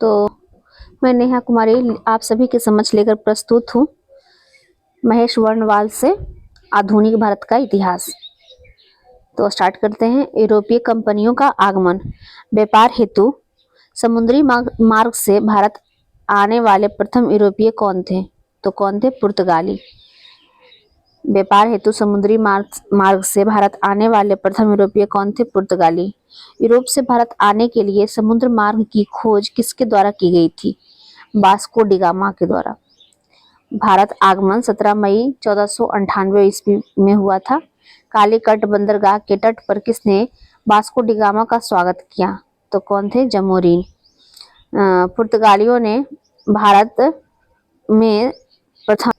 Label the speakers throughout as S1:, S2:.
S1: तो मैं नेहा कुमारी आप सभी के समक्ष लेकर प्रस्तुत हूँ महेश वर्णवाल से आधुनिक भारत का इतिहास। तो स्टार्ट करते हैं। यूरोपीय कंपनियों का आगमन। व्यापार हेतु समुद्री मार्ग से भारत आने वाले प्रथम यूरोपीय कौन थे? तो कौन थे? पुर्तगाली। व्यापार हेतु समुद्री मार्ग से भारत आने वाले प्रथम यूरोपीय कौन थे? पुर्तगाली। यूरोप से भारत आने के लिए समुद्र मार्ग की खोज किसके द्वारा की गई थी? वास्को डी गामा के द्वारा। भारत आगमन 17 मई 1498 ईस्वी में हुआ था। कालीकट बंदरगाह के तट पर किसने वास्को डी गामा का स्वागत किया? तो कौन थे? जमोरीन। पुर्तगालियों ने भारत में प्रथम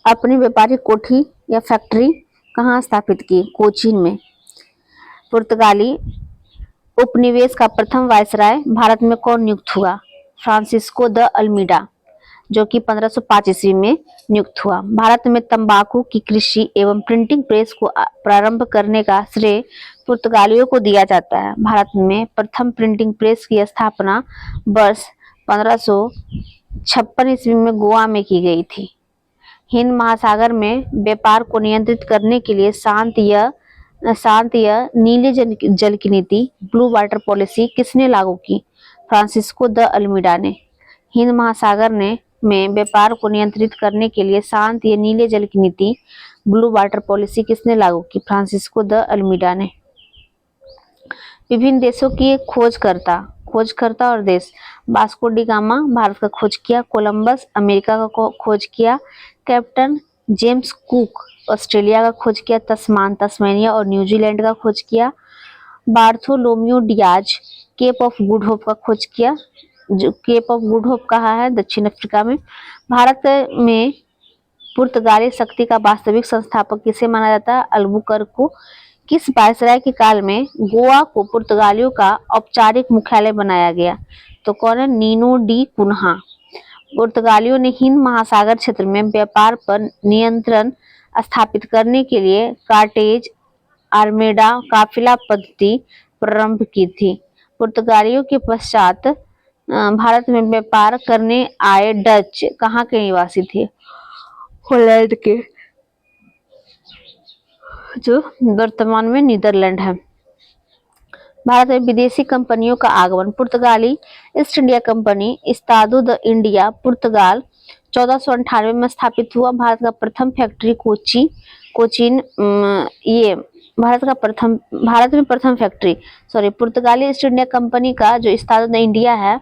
S1: अपनी व्यापारिक कोठी या फैक्ट्री कहाँ स्थापित की? कोचीन में। पुर्तगाली उपनिवेश का प्रथम वायसराय भारत में कौन नियुक्त हुआ? फ्रांसिस्को द अल्मीडा, जो कि 1505 ईस्वी में नियुक्त हुआ। भारत में तंबाकू की कृषि एवं प्रिंटिंग प्रेस को प्रारंभ करने का श्रेय पुर्तगालियों को दिया जाता है। भारत में प्रथम प्रिंटिंग प्रेस की स्थापना वर्ष 1556 ईस्वी में गोवा में की गई थी। हिंद महासागर में व्यापार को नियंत्रित करने के लिए शांत या नीले जल की नीति ब्लू वाटर पॉलिसी किसने लागू की? फ्रांसिस्को द अल्मीडा ने। हिंद महासागर में व्यापार को नियंत्रित करने के लिए शांत या नीले जल की नीति ब्लू वाटर पॉलिसी किसने लागू की? फ्रांसिस्को द अल्मीडा ने। विभिन्न देशों की खोजकर्ता और देश। वास्को डी गामा भारत का खोज किया। कोलंबस अमेरिका का खोज किया। कैप्टन जेम्स कुक ऑस्ट्रेलिया का खोज किया। तस्मानिया और न्यूजीलैंड का खोज किया। Bartholomew Dias Cape of Good Hope का खोज किया। जो केप ऑफ गुड होप कहाँ है? दक्षिण अफ्रीका में। भारत में पुर्तगाली शक्ति का वास्तविक संस्थापक किसे माना जाता है? अल्बुकर्क को। किस वायसराय के काल में गोवा को पुर्तगालियों का औपचारिक मुख्यालय बनाया गया? तो कौन है? Nino de Cunha. पुर्तगालियों ने हिंद महासागर क्षेत्र में व्यापार पर नियंत्रण स्थापित करने के लिए कार्टेज आर्मेडा काफिला पद्धति प्रारंभ की थी। पुर्तगालियों के पश्चात भारत में व्यापार करने आए डच कहाँ के निवासी थे? हॉलैंड के, जो वर्तमान में नीदरलैंड है। भारत में विदेशी कंपनियों का आगमन। पुर्तगाली ईस्ट इंडिया कंपनी इस्तादो द इंडिया पुर्तगाल 1498 में स्थापित हुआ। भारत का प्रथम फैक्ट्री कोचीन ये भारत में प्रथम फैक्ट्री पुर्तगाली ईस्ट इंडिया कंपनी का जो इस्तादो द इंडिया है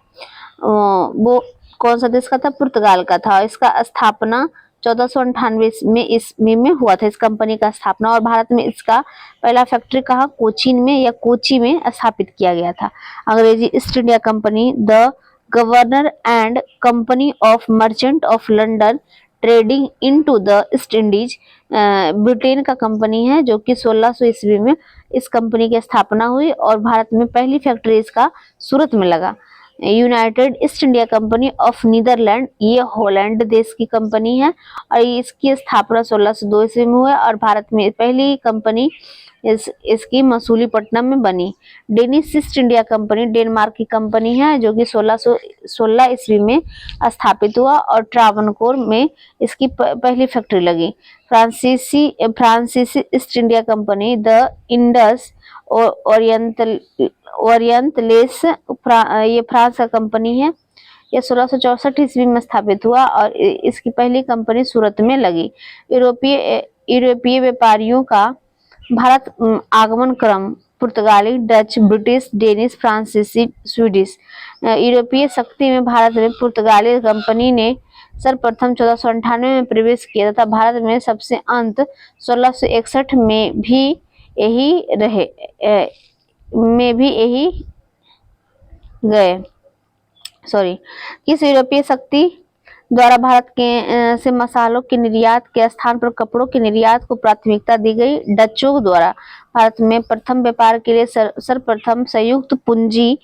S1: वो कौन सा देश का था? पुर्तगाल का था। इसका स्थापना 1498 ईस्वी में हुआ था, इस कंपनी का स्थापना। और भारत में इसका पहला फैक्ट्री कहाँ? कोचीन में या कोची में स्थापित किया गया था। अंग्रेजी east India Company the governor and company of merchant of London trading into the east Indies Britain का कंपनी है, जो कि 1600 ईस्वी में इस कंपनी की स्थापना हुई और भारत में पहली फैक्ट्री इसका सूरत में लगा। United East India Company of Netherland, ये हॉलैंड देश की कंपनी है और इसकी स्थापना 1602 ईस्वी में हुआ और भारत में पहली कंपनी इसकी मसूलीपट्टनम में बनी। Danish east India company Denmark की कंपनी है, जो कि 1616 ईस्वी में स्थापित हुआ और ट्रावनकोर में इसकी पहली फैक्ट्री लगी। फ्रांसीसी ईस्ट इंडिया कंपनी द इंडस ओरियंटलेस ये फ्रांस का कंपनी है। यह 1664 ईस्वी में स्थापित हुआ और इसकी पहली कंपनी सूरत में लगी। यूरोपीय व्यापारियों का भारत आगमन क्रम। पुर्तगाली, डच, ब्रिटिश, डेनिश, फ्रांसीसी, स्वीडिश। यूरोपीय शक्ति में भारत में पुर्तगाली कंपनी ने सर्वप्रथम 1498 में प्रवेश किया तथा भारत में सबसे अंत 1661 में भी यही गए। किस यूरोपीय शक्ति द्वारा भारत के से मसालों के निर्यात के स्थान पर कपड़ों के निर्यात को प्राथमिकता दी गई? डचों द्वारा। भारत में प्रथम व्यापार के लिए सर्वप्रथम संयुक्त पूंजी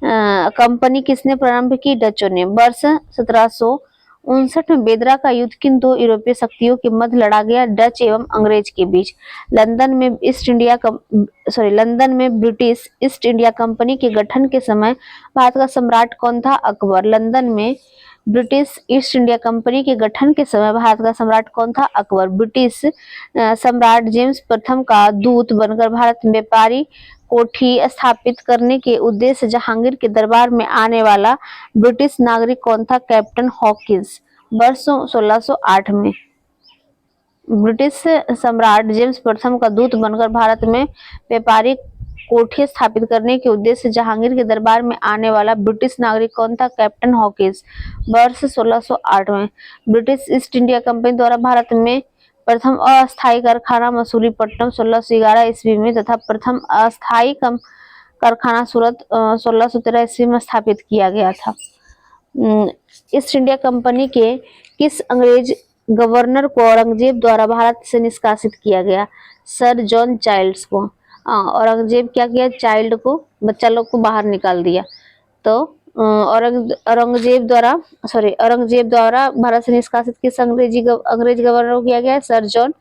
S1: कंपनी किसने प्रारंभ की? डचों ने। वर्ष 1700 1959 में बेदरा का युद्ध किन दो यूरोपीय शक्तियों के मध्य लड़ा गया? डच एवं अंग्रेज के बीच। लंदन में ब्रिटिश ईस्ट इंडिया कंपनी के गठन के समय भारत का सम्राट कौन था? अकबर। लंदन में ब्रिटिश ईस्ट इंडिया कंपनी के गठन के समय भारत का सम्राट कौन था? अकबर। ब्रिटिश सम्राट जेम्स प्रथम का दूत बनकर भारत में व्यापारी कोठी स्थापित करने के उद्देश्य से जहांगीर के दरबार में आने वाला ब्रिटिश नागरिक कौन था? Captain Hawkins. वर्ष 1608 में ब्रिटिश सम्राट जेम्स प्रथम का दूत बनकर भारत में व्यापारिक कोठी स्थापित करने के उद्देश्य से जहांगीर के दरबार में आने वाला ब्रिटिश नागरिक कौन था? Captain Hawkins. वर्ष 1608 में ब्रिटिश ईस्ट इंडिया कंपनी द्वारा भारत में प्रथम अस्थायी कारखाना मसूलीपट्टनम 1611 ईस्वी में तथा प्रथम अस्थायी कारखाना सूरत 1613 ईस्वी में स्थापित किया गया था। ईस्ट इंडिया कंपनी के किस अंग्रेज गवर्नर को औरंगजेब द्वारा भारत से निष्कासित किया गया? सर जॉन चाइल्ड्स को। औरंगजेब क्या किया? चाइल्ड को, बच्चा लोग को बाहर निकाल दिया। तो औरंगजेब द्वारा भारत से निष्कासित किस अंग्रेज गवर्नर को किया गया? सर जॉन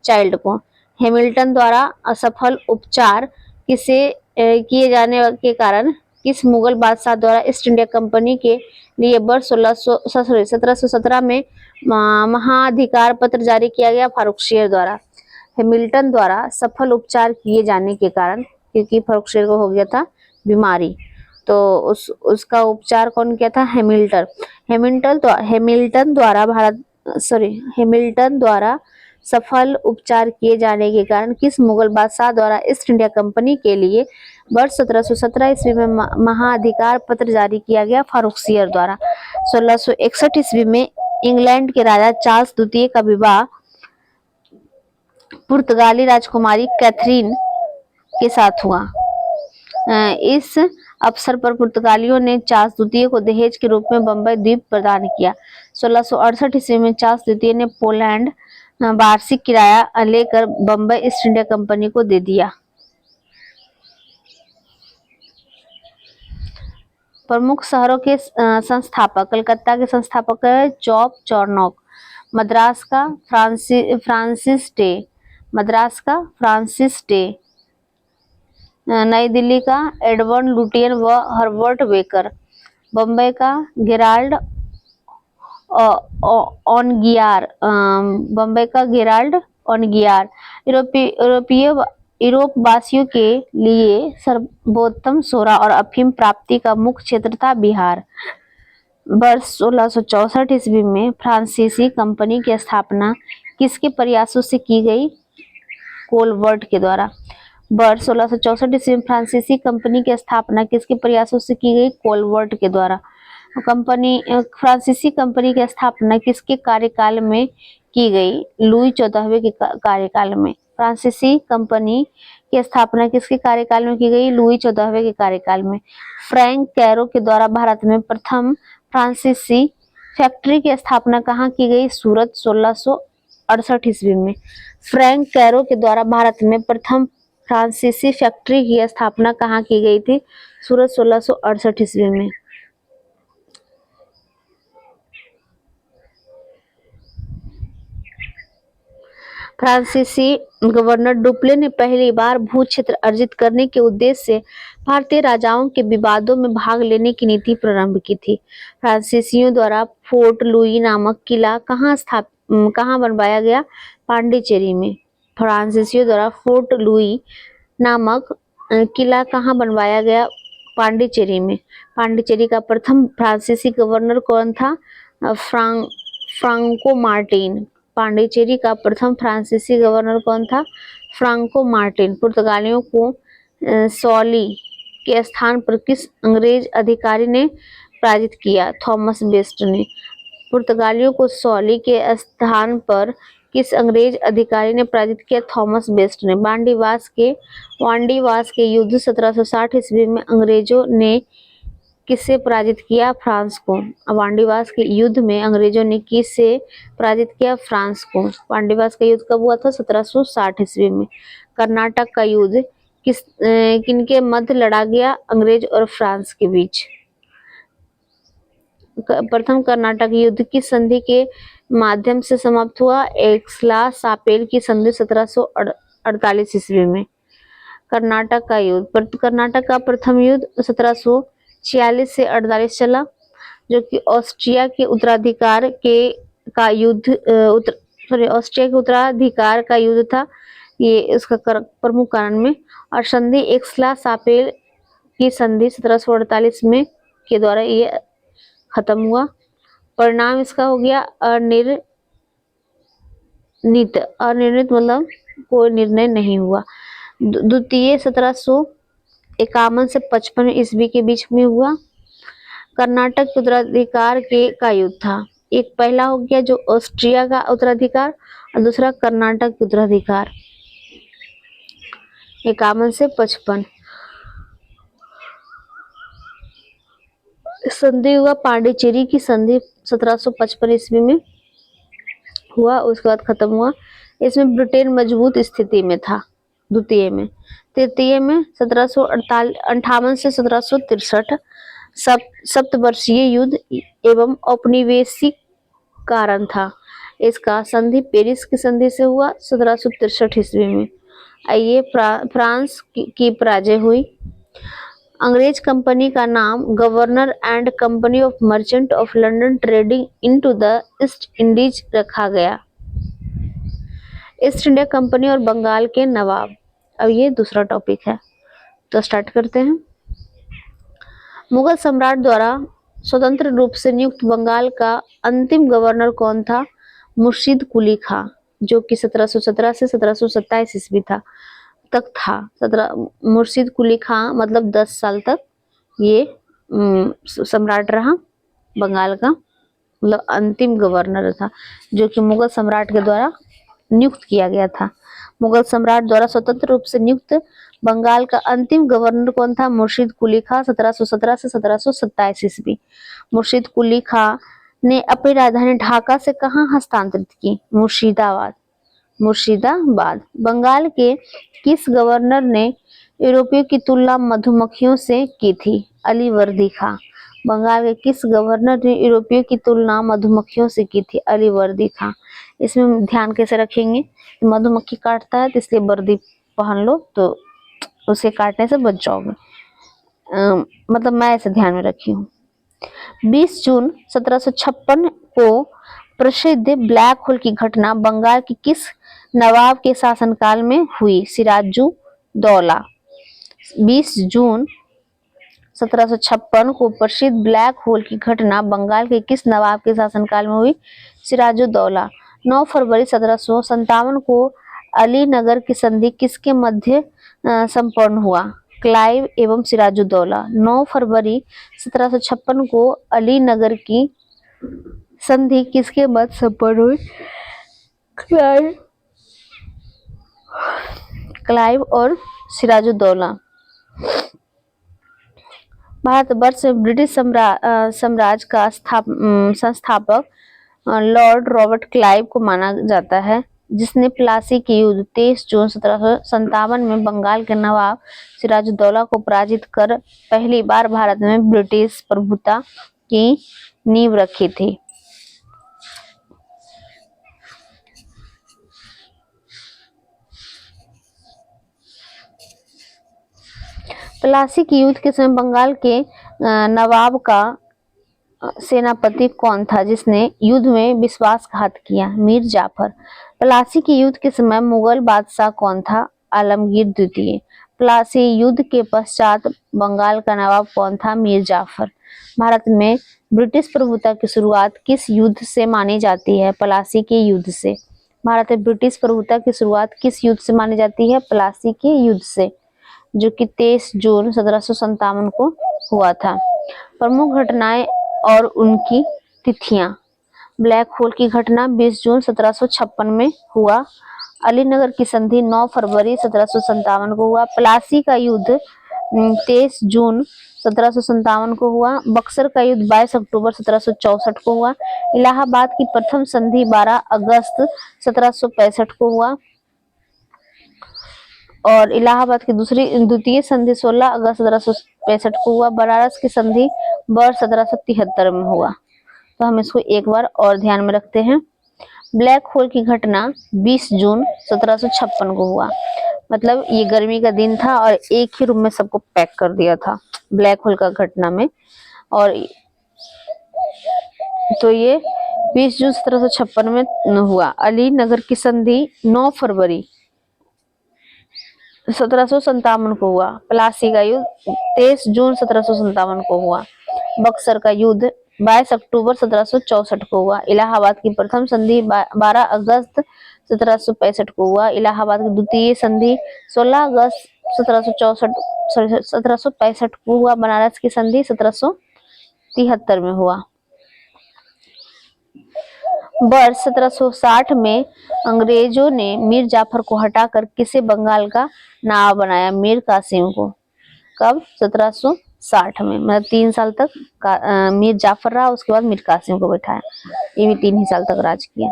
S1: चाइल्ड को। हैमिल्टन द्वारा असफल उपचार किए जाने के कारण किस मुगल बादशाह द्वारा ईस्ट इंडिया कंपनी के लिए वर्ष 1717 में महाधिकार पत्र जारी किया गया? फारूक शेर द्वारा। हैमिल्टन द्वारा सफल उपचार किए जाने के कारण, क्योंकि फारूक शेर को हो गया था बीमारी, तो उसका उपचार कौन किया था? हैमिल्टन। हैमिल्टन द्वारा सफल उपचार किए जाने के कारण किस मुगल बादशाह द्वारा ईस्ट इंडिया कंपनी के लिए वर्ष 1717 ईस्वी में महाधिकार पत्र जारी किया गया? फारूक शेर द्वारा। 1661 ईस्वी में इंग्लैंड के राजा चार्ल्स द्वितीय का विवाह पुर्तगाली राजकुमारी कैथरीन के साथ हुआ। इस अवसर पर पुर्तगालियों ने चार्ल्स द्वितीय को दहेज के रूप में बंबई द्वीप प्रदान किया। 1668 ईस्वी में चार्ल्स द्वितीय ने पोलैंड वार्षिक किराया लेकर बंबई ईस्ट इंडिया कंपनी को दे दिया। प्रमुख शहरों के संस्थापक। कलकत्ता के संस्थापक है जॉब चॉर्नोक। मद्रास का फ्रांसिस डे। नई दिल्ली का एडवर्ड लुटियन व हर्बर्ट बेकर। बम्बई का गेराल्ड ऑनगियार। यूरोप वासियों के लिए सर्वोत्तम सोना और अफीम प्राप्ति का मुख्य क्षेत्र था बिहार। वर्ष 1664 ईस्वी में फ्रांसीसी कंपनी की स्थापना किसके प्रयासों से की गई? कोलवर्ट के द्वारा। वर्ष 1664 ईस्वी में फ्रांसीसी कंपनी की स्थापना किसके प्रयासों से की गई? कोलवर्ट के द्वारा। फ्रांसीसी कंपनी की स्थापना किसके कार्यकाल में की गई? लुई 14वें के कार्यकाल में। फ्रांसीसी कंपनी की स्थापना किसके कार्यकाल में की गई? लुई 14वें के कार्यकाल में। फ्रैंक कैरो के द्वारा भारत में प्रथम फ्रांसीसी फैक्ट्री की स्थापना कहाँ की गई? सूरत 1668 ईस्वी में। फ्रैंक कैरो के द्वारा भारत में प्रथम फ्रांसीसी फैक्ट्री की स्थापना कहाँ की गई थी? सूरत 1668 ईस्वी में। फ्रांसीसी गवर्नर डुप्ले ने पहली बार भू क्षेत्र अर्जित करने के उद्देश्य से भारतीय राजाओं के विवादों में भाग लेने की नीति प्रारंभ की थी। फ्रांसीसियों द्वारा फोर्ट लुई नामक किला कहाँ बनवाया गया? पांडिचेरी में। फ्रांसीसियों द्वारा फोर्ट लुई नामक किला कहाँ बनवाया गया? पांडिचेरी में। पांडिचेरी का प्रथम फ्रांसीसी गवर्नर कौन था? Franco Martin. पांडिचेरी का प्रथम फ्रांसीसी गवर्नर कौन था? Franco Martin. पुर्तगालियों को सॉली के स्थान पर किस अंग्रेज अधिकारी ने पराजित किया? थॉमस बेस्ट ने। पुर्तगालियों को सॉली के स्थान पर किस अंग्रेज अधिकारी ने पराजित किया? थॉमस बेस्ट ने। वांडीवास के युद्ध 1760 ईस्वी में अंग्रेजों ने किससे पराजित किया? फ्रांस को। वांडीवास के युद्ध में अंग्रेजों ने किससे पराजित किया? फ्रांस को। वांडीवास का युद्ध कब हुआ था? 1760 ईस्वी में। कर्नाटक का युद्ध किनके मध्य लड़ा गया? अंग्रेज और फ्रांस के बीच। प्रथम कर्नाटक युद्ध की संधि के माध्यम से समाप्त हुआ? एक्सला सापेल की संधि 1748 ईस्वी में। कर्नाटक का युद्ध, कर्नाटक का प्रथम युद्ध 1746 से 48 चला, जो कि ऑस्ट्रिया के उत्तराधिकार के का युद्ध ऑस्ट्रिया के उत्तराधिकार का युद्ध था। ये इसका प्रमुख कारण में। और संधि एक्सला सापेल की संधि 1748 में के द्वारा ये खत्म हुआ। परिणाम इसका हो गया अनिर्णित। अनिर्णित मतलब कोई निर्णय नहीं हुआ। द्वितीय 1751 से 55 ईस्वी के बीच में हुआ। कर्नाटक के उत्तराधिकार का युद्ध था। एक पहला हो गया जो ऑस्ट्रिया का उत्तराधिकार और दूसरा कर्नाटक का उत्तराधिकार। 51 से 55 संधि हुआ। पांडिचेरी की संधि 1755 ईस्वी में हुआ, उसके बाद खत्म हुआ। इसमें ब्रिटेन मजबूत स्थिति में था द्वितीय में। तृतीय में 1758 से 1763 सप्तवर्षीय युद्ध एवं औपनिवेशिक कारण था। इसका संधि पेरिस की संधि से हुआ 1763 ईस्वी में। आइए फ्रांस की पराजय हुई। अंग्रेज कंपनी का नाम governor and company of merchant of London trading into the east Indies रखा गया। ईस्ट इंडिया कंपनी और बंगाल के नवाब। अब ये दूसरा टॉपिक है, तो स्टार्ट करते हैं। मुगल सम्राट द्वारा स्वतंत्र रूप से नियुक्त बंगाल का अंतिम गवर्नर कौन था? मुर्शीद कुली खां, जो कि 1717 से 1727 ईस्वी तक था। मुर्शीद कुली खां मतलब 10 साल तक ये सम्राट रहा बंगाल का, मतलब अंतिम गवर्नर था, जो कि मुगल सम्राट के द्वारा नियुक्त किया गया था। मुगल सम्राट द्वारा स्वतंत्र रूप से नियुक्त बंगाल का अंतिम गवर्नर कौन था? मुर्शीद कुली खां, 1717 से 1727 ईस्वी। मुर्शीद कुली खां ने अपनी राजधानी ढाका से कहां हस्तांतरित की? मुर्शिदाबाद। बंगाल के किस गवर्नर ने यूरोपियों की तुलना मधुमक्खियों से की थी? अलीवर्दी खां। बंगाल के किस गवर्नर ने यूरोपियों की तुलना मधुमक्खियों से की थी? अलीवर्दी खां। इसमें ध्यान कैसे रखेंगे? मधुमक्खी काटता है तो इसलिए वर्दी पहन लो, तो उसे काटने से बच जाओगे। मतलब मैं ऐसे ध्यान में रखी हूँ। 20 जून 1756 को प्रसिद्ध ब्लैक होल की घटना बंगाल के किस नवाब के शासनकाल में हुई? सिराजुद्दौला। 20 जून 1756 को प्रसिद्ध ब्लैक होल की घटना बंगाल के किस नवाब के शासनकाल में हुई? सिराजुद्दौला। 9 फरवरी 1757 को अलीनगर की संधि किसके मध्य संपन्न हुआ? क्लाइव एवं सिराजुद्दौला। 9 फरवरी 1756 को अलीनगर की संधि किसके मध्य संपन्न हुई? क्लाइव और सिराजुद्दौला। भारतवर्ष में ब्रिटिश साम्राज्य का संस्थापक लॉर्ड रॉबर्ट क्लाइव को माना जाता है, जिसने प्लासी के युद्ध 23 जून 1757 में बंगाल के नवाब सिराजुद्दौला को पराजित कर पहली बार भारत में ब्रिटिश प्रभुता की नींव रखी थी। प्लासी के युद्ध के समय बंगाल के नवाब का सेनापति कौन था जिसने युद्ध में विश्वासघात किया? मीर जाफर। प्लासी के युद्ध के समय मुगल बादशाह कौन था? आलमगीर द्वितीय। प्लासी युद्ध के पश्चात बंगाल का नवाब कौन था? मीर जाफर। भारत में ब्रिटिश प्रभुता की शुरुआत किस युद्ध से मानी जाती है? प्लासी के युद्ध से। भारत में ब्रिटिश प्रभुता की शुरुआत किस युद्ध से मानी जाती है? प्लासी के युद्ध से, जो कि 23 जून 1757 को हुआ था। प्रमुख घटनाएं और उनकी तिथियां। ब्लैक होल की घटना 20 जून 1756 में हुआ। अलीनगर की संधि 9 फरवरी 1757 को हुआ। प्लासी का युद्ध 23 जून 1757 को हुआ। बक्सर का युद्ध 22 अक्टूबर 1764 को हुआ। इलाहाबाद की प्रथम संधि 12 अगस्त 1765 को हुआ और इलाहाबाद की द्वितीय संधि 16 अगस्त 1765 को हुआ। बनारस की संधि वर्ष 1773 में हुआ। तो हम इसको एक बार और ध्यान में रखते हैं। ब्लैक होल की घटना 20 जून 1756 को हुआ। मतलब ये गर्मी का दिन था और एक ही रूम में सबको पैक कर दिया था ब्लैक होल का घटना में। और तो ये 20 जून 1756 में हुआ। अली नगर की संधि 9 फरवरी 1757 को हुआ। प्लासी का युद्ध 23 जून 1757 को हुआ। बक्सर का युद्ध 22 अक्टूबर 1764 को हुआ। इलाहाबाद की प्रथम संधि 12 अगस्त 1765 को हुआ। इलाहाबाद की द्वितीय संधि 16 अगस्त 1765 को हुआ। बनारस की संधि 1773 में हुआ। वर्ष 1760 में अंग्रेजों ने मीर जाफर को हटाकर किसे बंगाल का नवाब बनाया? मीर कासिम को। कब? 1760 में। मतलब 3 साल तक मीर जाफर रहा, उसके बाद मीर कासिम को बैठाया। ये भी 3 ही साल तक राज किया।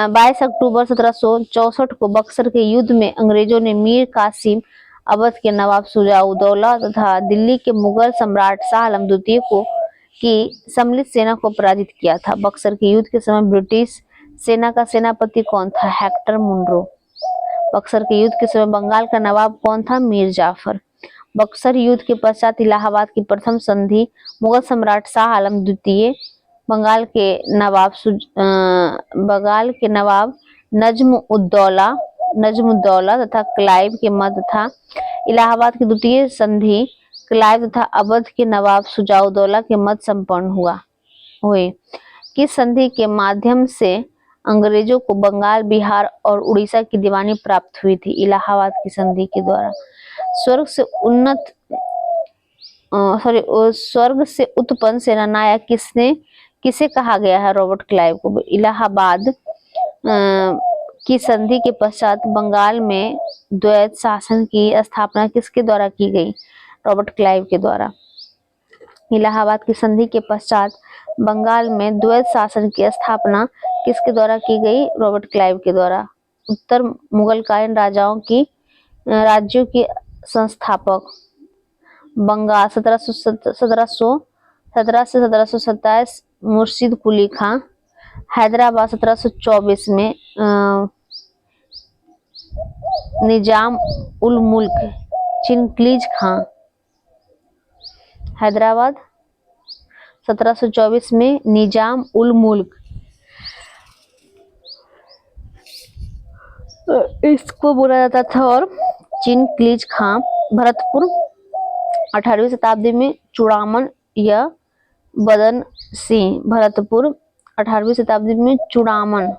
S1: 22 अक्टूबर 1764 को बक्सर के युद्ध में अंग्रेजों ने मीर कासिम, अवध के नवाब शुजा-उद-दौला तथा दिल्ली के मुगल सम्राट शाह आलम द्वितीय को की सम्मिलित सेना को पराजित किया था। बक्सर के युद्ध के समय ब्रिटिश सेना का सेनापति कौन था? Hector Munro. बक्सर के युद्ध के समय बंगाल का नवाब कौन था? मीर जाफर। बक्सर युद्ध के पश्चात इलाहाबाद की प्रथम संधि मुगल सम्राट शाह आलम द्वितीय, बंगाल के नवाब नजमुद्दौला तथा क्लाइव के मध्य था। इलाहाबाद की द्वितीय संधि क्लाइव तथा अवध के नवाब शुजा-उद-दौला के मध्य संपन्न हुए। किस संधि के माध्यम से अंग्रेजों को बंगाल, बिहार और उड़ीसा की दीवानी प्राप्त हुई थी? इलाहाबाद की संधि के द्वारा। स्वर्ग से उत्पन्न सेनानायक किसे कहा गया है? रॉबर्ट क्लाइव को। इलाहाबाद की संधि के पश्चात बंगाल में द्वैत शासन की स्थापना किसके द्वारा की गई? रॉबर्ट क्लाइव के द्वारा। इलाहाबाद की संधि के पश्चात बंगाल में द्वैत शासन की स्थापना किसके द्वारा की गई? रॉबर्ट क्लाइव के द्वारा। उत्तर मुगलकालीन राज्यों के संस्थापक बंगाल 1717 से 1727 मुर्शिद कुली खां। हैदराबाद 1724 में निजाम उल मुल्क चिंगलीज खां। हैदराबाद 1724 में निजाम उल मुल्क, इसको बोला जाता था। और चिंगलीज खां। भरतपुर 18वीं शताब्दी में चूड़ामन या बदन सिंह। भरतपुर 18वीं शताब्दी में चूड़ामन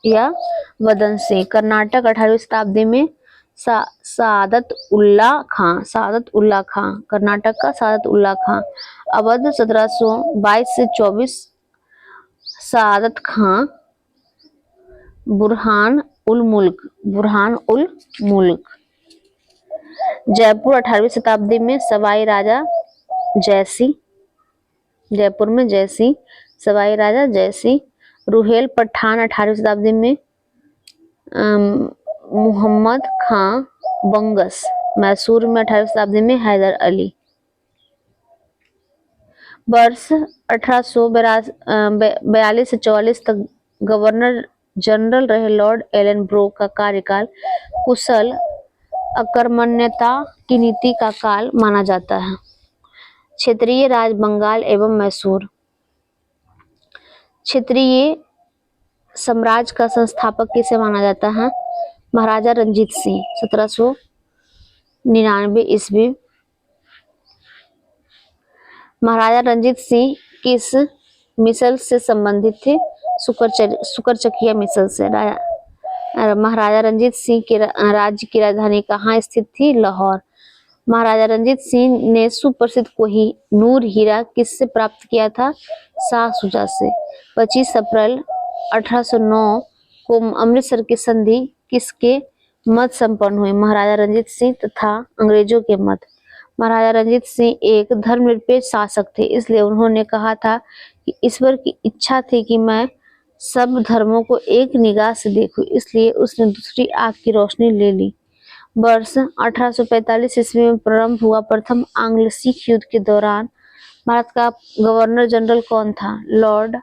S1: या बदन सिंह। कर्नाटक 18वीं शताब्दी में सादत उल्ला खां। कर्नाटक का सादत उल्ला खां। अवध 1722 से 24 सादत खां। बुरहान उल मुल्क। जयपुर 18वीं शताब्दी में सवाई राजा जयसिंह। जयपुर में जयसिंह, सवाई राजा जयसिंह। रुहेल पठान 18वीं शताब्दी में मुहम्मद खां बंगस। मैसूर में 18वीं शताब्दी में हैदर अली। वर्ष 1842 से 44 तक गवर्नर जनरल रहे लॉर्ड एलन ब्रोक का कार्यकाल कुशल अकर्मण्यता की नीति का काल माना जाता है। क्षेत्रीय राज बंगाल एवं मैसूर। क्षेत्रीय साम्राज्य का संस्थापक किसे माना जाता है? महाराजा रंजीत सिंह। 1799 ईस्वी। महाराजा रंजीत सिंह किस मिसल से संबंधित थे? सुकरचकिया मिसल से। महाराजा रंजीत सिंह के राज्य की राजधानी कहाँ स्थित थी? लाहौर। महाराजा रंजीत सिंह ने सुप्रसिद्ध कोहिनूर हीरा किससे प्राप्त किया था? शाह शुजा से। 25 अप्रैल 1809 को अमृतसर की संधि किसके मध्य संपन्न हुई? महाराजा रंजीत सिंह तथा अंग्रेजों के मध्य। महाराजा रंजीत सिंह एक धर्मनिरपेक्ष शासक थे, इसलिए उन्होंने कहा था कि ईश्वर की इच्छा थी कि मैं सब धर्मों को एक निगाह से देखूं, इसलिए उसने दूसरी आंख की रोशनी ले ली। वर्ष 1845 ईस्वी में प्रारंभ हुआ प्रथम आंग्ल सिख युद्ध के दौरान भारत का गवर्नर जनरल कौन था? लॉर्ड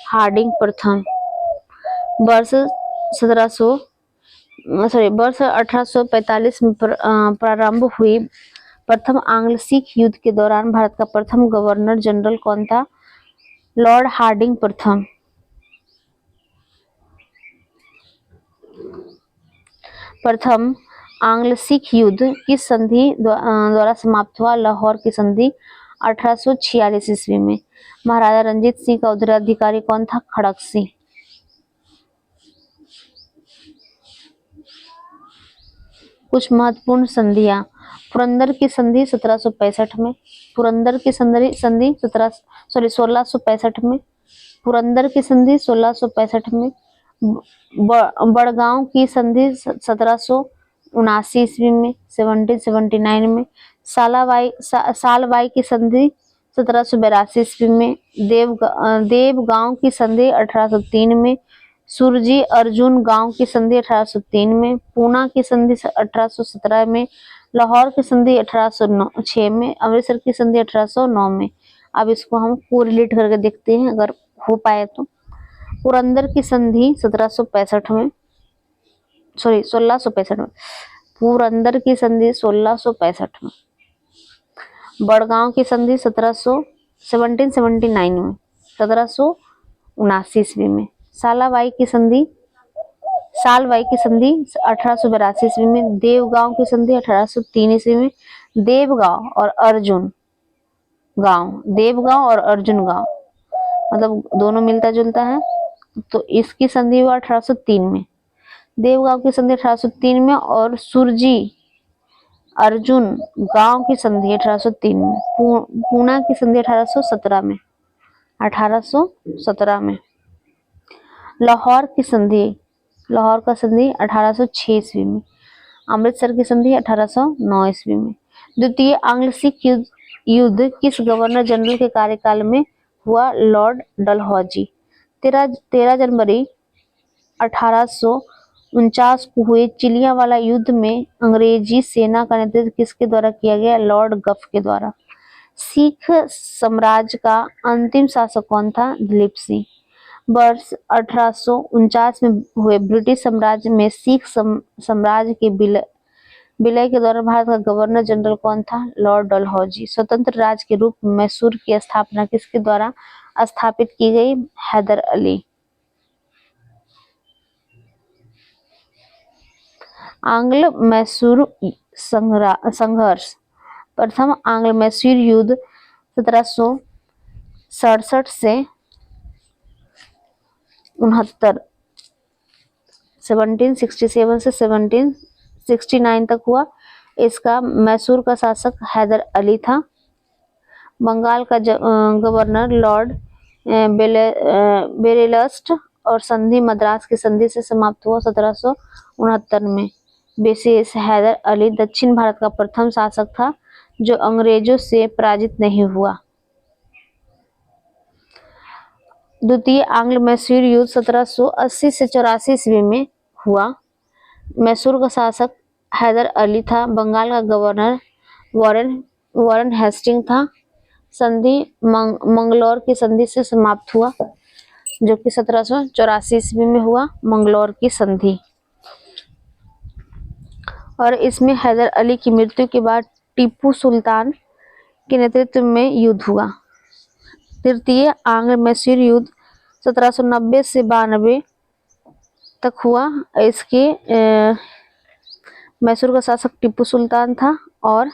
S1: हार्डिंग प्रथम। वर्ष 1845 में प्रारंभ हुई प्रथम आंग्ल सिख युद्ध के दौरान भारत का प्रथम गवर्नर जनरल कौन था? लॉर्ड हार्डिंग प्रथम। प्रथम आंग्ल सिख युद्ध किस संधि द्वारा समाप्त हुआ? लाहौर की संधि 1846 ईस्वी में। महाराजा रंजीत सिंह का उत्तराधिकारी कौन था? खड़क सिंह। कुछ महत्वपूर्ण संधियां। पुरंदर की संधि 1765 में। पुरंदर की संधि 1665 में। पुरंदर की संधि 1665 में। बड़गांव की संधि 1779 ईस्वी में 1779 में। सालवाई की संधि 1782 ईस्वी में। देवगांव की संधि 1803 में। सुरजी अर्जुन गांव की संधि 1803 में। पूना की संधि 1817 में। लाहौर की संधि 1806 में। अमृतसर की संधि 1809 में। अब इसको हम कोरिलेट करके देखते हैं अगर हो पाए तो। पुरंदर की संधि 1765 में, 1665 में। पुरंदर की संधि 1665 में। बड़गांव की संधि 1779 में, 1779 ईस्वी में। सालवाई की संधि 1882 ईस्वी में। देवगांव की संधि 1803 ईस्वी में। देवगांव और अर्जुन गांव मतलब दोनों मिलता जुलता है, तो इसकी संधि हुआ 1803 में। देवगांव की संधि 1803 में और सुरजी अर्जुन गांव की संधि 1803 में। पूना की संधि 1817 में। लाहौर का संधि 1806 ईस्वी में। अमृतसर की संधि 1809 ईस्वी में। द्वितीय आंग्ल सिख युद्ध किस गवर्नर जनरल के कार्यकाल में हुआ? लॉर्ड डलहौजी। 13 जनवरी 1849 को हुए चिलियावाला युद्ध में अंग्रेजी सेना का नेतृत्व किसके द्वारा किया गया? लॉर्ड गफ के द्वारा। सिख साम्राज्य का अंतिम शासक कौन था? दिलीप सिंह। वर्ष 1849 में हुए ब्रिटिश साम्राज्य में सिख साम्राज्य के विलय के दौरान भारत का गवर्नर जनरल कौन था? लॉर्ड डलहौजी। स्वतंत्र राज्य के रूप में मैसूर की स्थापना किसके द्वारा स्थापित की गई? हैदर अली। आंग्ल मैसूर संघर्ष। प्रथम आंग्ल मैसूर युद्ध 1767 से 69, 1767 से 1769 तक हुआ। इसका मैसूर का शासक हैदर अली था। बंगाल का गवर्नर लॉर्ड बेरेलस्ट और संधि मद्रास की संधि से समाप्त हुआ 1769 में। विशेष हैदर अली दक्षिण भारत का प्रथम शासक था जो अंग्रेजों से पराजित नहीं हुआ। द्वितीय आंग्ल मैसूर युद्ध 1780 से 84 ईस्वी में हुआ। मैसूर का शासक हैदर अली था। बंगाल का गवर्नर वॉरेन हेस्टिंग था। संधि मंगलौर की संधि से समाप्त हुआ जो कि 1784 ईस्वी में हुआ, मंगलौर की संधि। और इसमें हैदर अली की मृत्यु के बाद टीपू सुल्तान के नेतृत्व में युद्ध हुआ। तृतीय आंग्ल मैसूर युद्ध 1790 से 92 तक हुआ। इसके मैसूर का शासक टीपू सुल्तान था और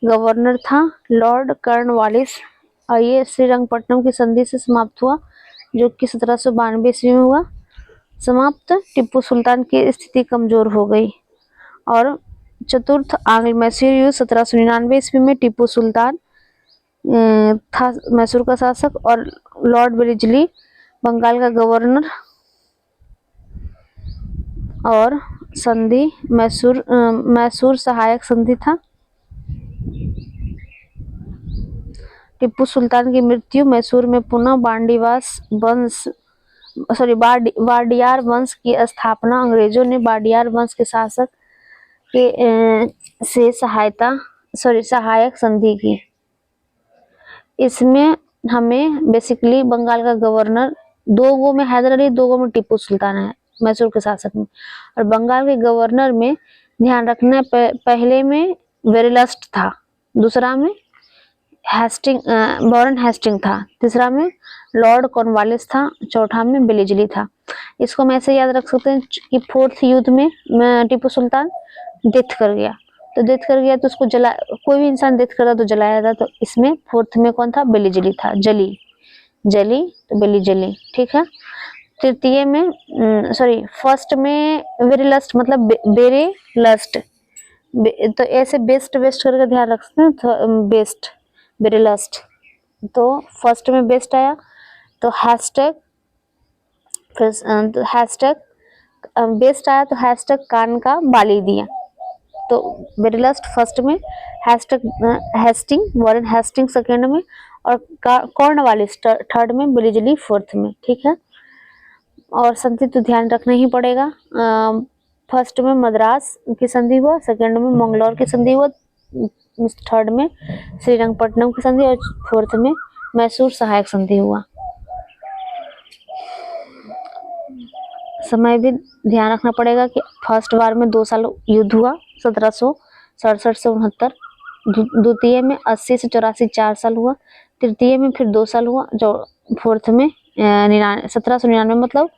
S1: गवर्नर था लॉर्ड कॉर्नवालिस। ये श्रीरंगपट्टनम की संधि से समाप्त हुआ जो कि 1792 ईस्वी में हुआ समाप्त। टीपू सुल्तान की स्थिति कमजोर हो गई। और चतुर्थ आंग्ल मैसूर युद्ध 1799 ईस्वी में टीपू सुल्तान था मैसूर का शासक और लॉर्ड वेलेस्ली बंगाल का गवर्नर। और संधि मैसूर सहायक संधि था। टीपू सुल्तान की मृत्यु मैसूर में पुनः वाडियार वंश की स्थापना। अंग्रेजों ने वाडियार वंश के शासक के से सहायक संधि की। इसमें हमें बेसिकली बंगाल का गवर्नर, दो गो में हैदर अली, दो गो में टीपू सुल्तान है मैसूर के शासक में। और बंगाल के गवर्नर में ध्यान रखना पहले में वेरिलस्ट था, दूसरा में वॉरेन हेस्टिंग था, तीसरा में लॉर्ड कॉर्नवालिस था, चौथा में बेलिजली था। इसको हम ऐसे याद रख सकते हैं कि फोर्थ युद्ध में टीपू सुल्तान डेथ कर गया, तो डेथ कर गया तो उसको जला, कोई भी इंसान डेथ करता तो जलाया जाता, तो इसमें फोर्थ में कौन था, बेलिजली था, जली तो बेलिजली, ठीक है। तृतीय में फर्स्ट में वेरिलस्ट मतलब बेरे लस्ट, तो ऐसे बेस्ट वेस्ट करके ध्यान रख सकते हैं, तो बेस्ट बेरेलस्ट, तो फर्स्ट में बेस्ट आया, तो हैशटैग बेस्ट आया, तो हैशटैग कान का बाली दिया, तो बेरेलस्ट फर्स्ट में, हेस्टिंग वॉरेन हेस्टिंग सेकेंड में, और कॉर्नवालिस थर्ड में, बेलिजली फोर्थ में, ठीक है। और संधि तो ध्यान रखना ही पड़ेगा, फर्स्ट में मद्रास की संधि हुआ, सेकेंड में मंगलौर की संधि हुआ, थर्ड में श्रीरंगपट्टनम की संधि, और फोर्थ में मैसूर सहायक संधि हुआ। समय भी ध्यान रखना पड़ेगा कि फर्स्ट बार में 2 साल युद्ध हुआ, 1767 से 69, द्वितीय में 80 से 84 4 साल हुआ, तृतीय में फिर 2 साल हुआ, जो फोर्थ में 1799, मतलब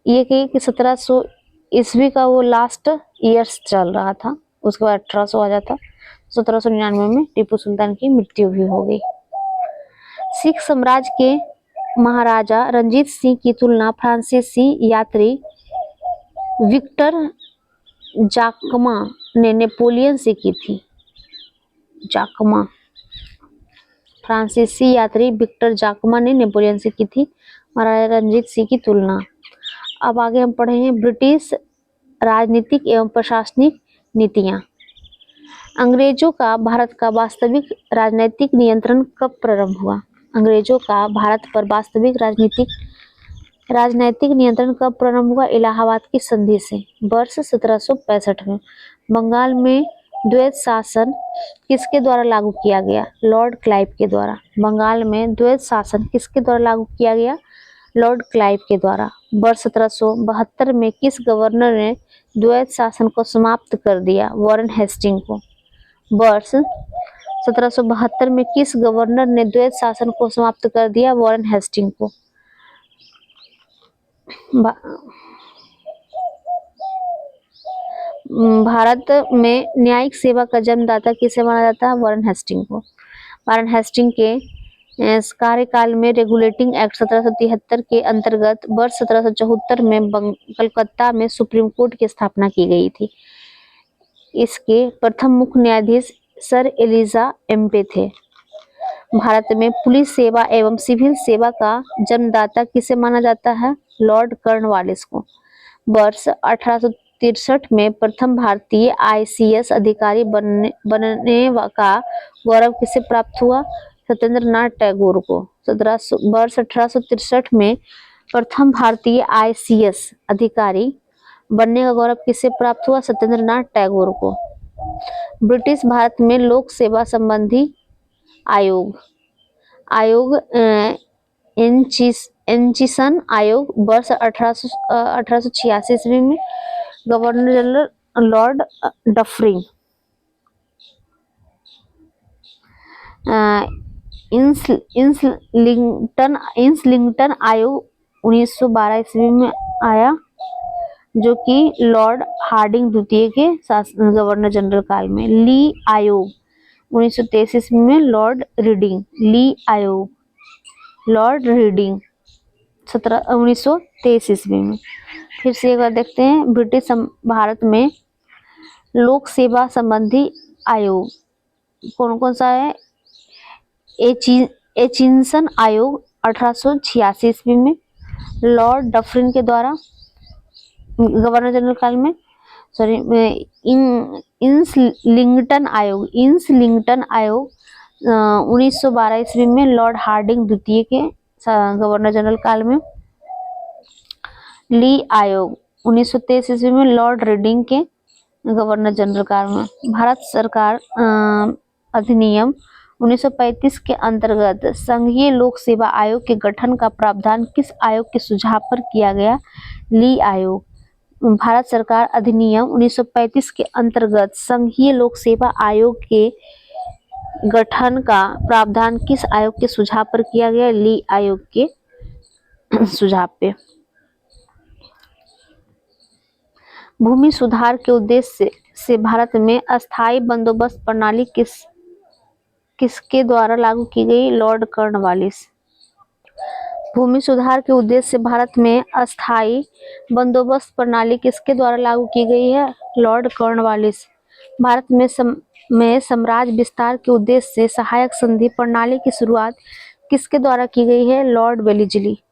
S1: ये कि 1700 ईस्वी का वो लास्ट ईयर्स चल रहा था, उसके बाद 1800 आ जाता, 1799 में टीपू सुल्तान की मृत्यु भी हो गई। सिख साम्राज्य के महाराजा रंजीत सिंह की तुलना फ्रांसीसी यात्री विक्टर जाकमा ने नेपोलियन से की थी। जाकमा, फ्रांसीसी यात्री विक्टर जाकमा ने नेपोलियन से की थी महाराजा रंजीत सिंह की तुलना। अब आगे हम पढ़ेंगे ब्रिटिश राजनीतिक एवं प्रशासनिक नीतियां। अंग्रेजों का भारत का वास्तविक राजनीतिक नियंत्रण कब प्रारंभ हुआ? अंग्रेजों का भारत पर वास्तविक राजनैतिक नियंत्रण कब प्रारंभ हुआ? इलाहाबाद की संधि से, वर्ष 1765 में। बंगाल में द्वैत शासन किसके द्वारा लागू किया गया? लॉर्ड क्लाइव के द्वारा। बंगाल में द्वैत शासन किसके द्वारा लागू किया गया? लॉर्ड क्लाइव के द्वारा। वर्ष 1772 में किस गवर्नर ने द्वैत शासन को समाप्त कर दिया? वॉरेन हेस्टिंग को। वर्ष 1772 में किस गवर्नर ने द्वैत शासन को समाप्त कर दिया? वॉरेन हेस्टिंग को। भारत में न्यायिक सेवा का जन्मदाता किसे माना जाता है? वॉरेन हेस्टिंग को। वॉरेन हेस्टिंग के कार्यकाल में रेगुलेटिंग एक्ट 1773 के अंतर्गत वर्ष 1774 में कलकत्ता में सुप्रीम कोर्ट की स्थापना की गई थी। इसके प्रथम मुख्य न्यायाधीश सर एलिजा एम्पे थे। भारत में पुलिस सेवा एवं सिविल सेवा का जन्मदाता किसे माना जाता है? लॉर्ड कॉर्नवालिस को। वर्ष 1863 में प्रथम भारतीय ICS अधिकारी बनने का गौरव किसे प्राप्त हुआ? सत्येंद्र नाथ टैगोर को। वर्ष 1863 में प्रथम भारतीय ICS अधिकारी बनने का गौरव किसे प्राप्त हुआ? सत्येंद्र नाथ टैगोर को। ब्रिटिश भारत में लोक सेवा संबंधी आयोग एंचिसन आयोग वर्ष 1886 ईस्वी में गवर्नर जनरल लॉर्ड डफरिन। इंसलिंगटन आयोग 1912 ईस्वी में आया, जो कि लॉर्ड हार्डिंग द्वितीय के गवर्नर जनरल काल में। ली आयोग 1923 ईस्वी में लॉर्ड रीडिंग। ली आयोग लॉर्ड रीडिंग 1923 ईस्वी में। फिर से एक बार देखते हैं, ब्रिटिश भारत में लोक सेवा संबंधी आयोग कौन कौन सा है? एचिंसन आयोग 1886 ईस्वी में लॉर्ड डफरिन के द्वारा गवर्नर जनरल काल में। इंसलिंगटन आयोग 1912 ईस्वी में लॉर्ड हार्डिंग द्वितीय के गवर्नर जनरल काल में। ली आयोग 1923 ईस्वी में लॉर्ड रीडिंग के गवर्नर जनरल काल में। भारत सरकार अधिनियम 1935 के अंतर्गत संघीय लोक सेवा आयोग के गठन का प्रावधान किस आयोग के सुझाव पर किया गया? ली आयोग। भारत सरकार अधिनियम 1935 के अंतर्गत संघीय लोक सेवा आयोग के गठन का प्रावधान किस आयोग के सुझाव पर किया गया? ली आयोग के सुझाव पे। भूमि सुधार के उद्देश्य से भारत में अस्थायी बंदोबस्त प्रणाली किसके द्वारा लागू की गई? Lord Cornwallis. भूमि सुधार के उद्देश्य से भारत में अस्थायी बंदोबस्त प्रणाली किसके द्वारा लागू की गई है? Lord Cornwallis. भारत में साम्राज्य विस्तार के उद्देश्य से सहायक संधि प्रणाली की शुरुआत किसके द्वारा की गई है? Lord Wellesley.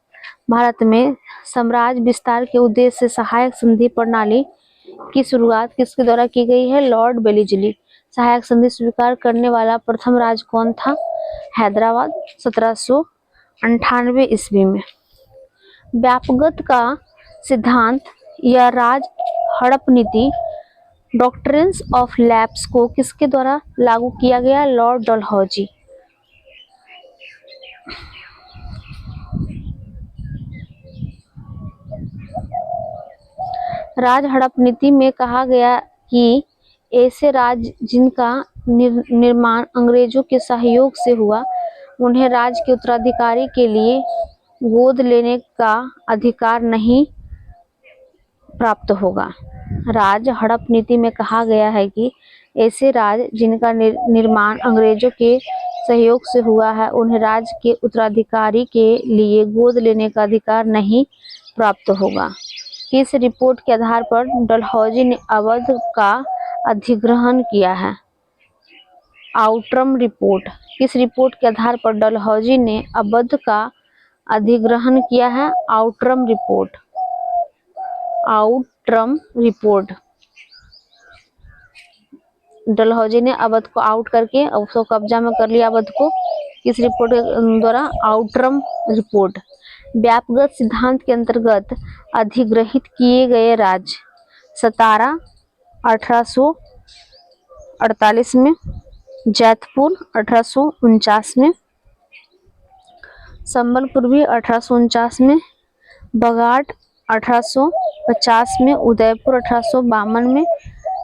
S1: भारत में साम्राज्य विस्तार के उद्देश्य से सहायक संधि प्रणाली की शुरुआत किसके द्वारा की गई है? Lord Wellesley. सहायक संधि स्वीकार करने वाला प्रथम राज्य कौन था? हैदराबाद, 1798 ईस्वी में। व्यापकता का सिद्धांत या राज हड़प नीति डॉक्ट्रिन्स ऑफ लैप्स को किसके द्वारा लागू किया गया? लॉर्ड डलहौजी। राज हड़प नीति में कहा गया कि ऐसे राज्य जिनका निर्माण अंग्रेजों के सहयोग से हुआ, उन्हें राज्य के उत्तराधिकारी के लिए गोद लेने का अधिकार नहीं प्राप्त होगा। राज हड़प नीति में कहा गया है कि ऐसे राज्य जिनका निर्माण अंग्रेजों के सहयोग से हुआ है, उन्हें राज्य के उत्तराधिकारी के लिए गोद लेने का अधिकार नहीं प्राप्त होगा। किस रिपोर्ट के आधार पर डलहौजी ने अवध का अधिग्रहण किया है? Outram report. किस रिपोर्ट के आधार पर डलहौजी ने अवध का अधिग्रहण किया है? Outram report. Outram report. Dalhousie ने अवध को आउट करके उसको कब्जा में कर लिया अवध को। किस रिपोर्ट के द्वारा? Outram report. व्यापकता सिद्धांत के अंतर्गत अधिग्रहित किए गए राज्य: सतारा 1848 में, जैतपुर 1849 में, संबलपुर भी 1849 में, बगाट 1850 में, उदयपुर 1852 में,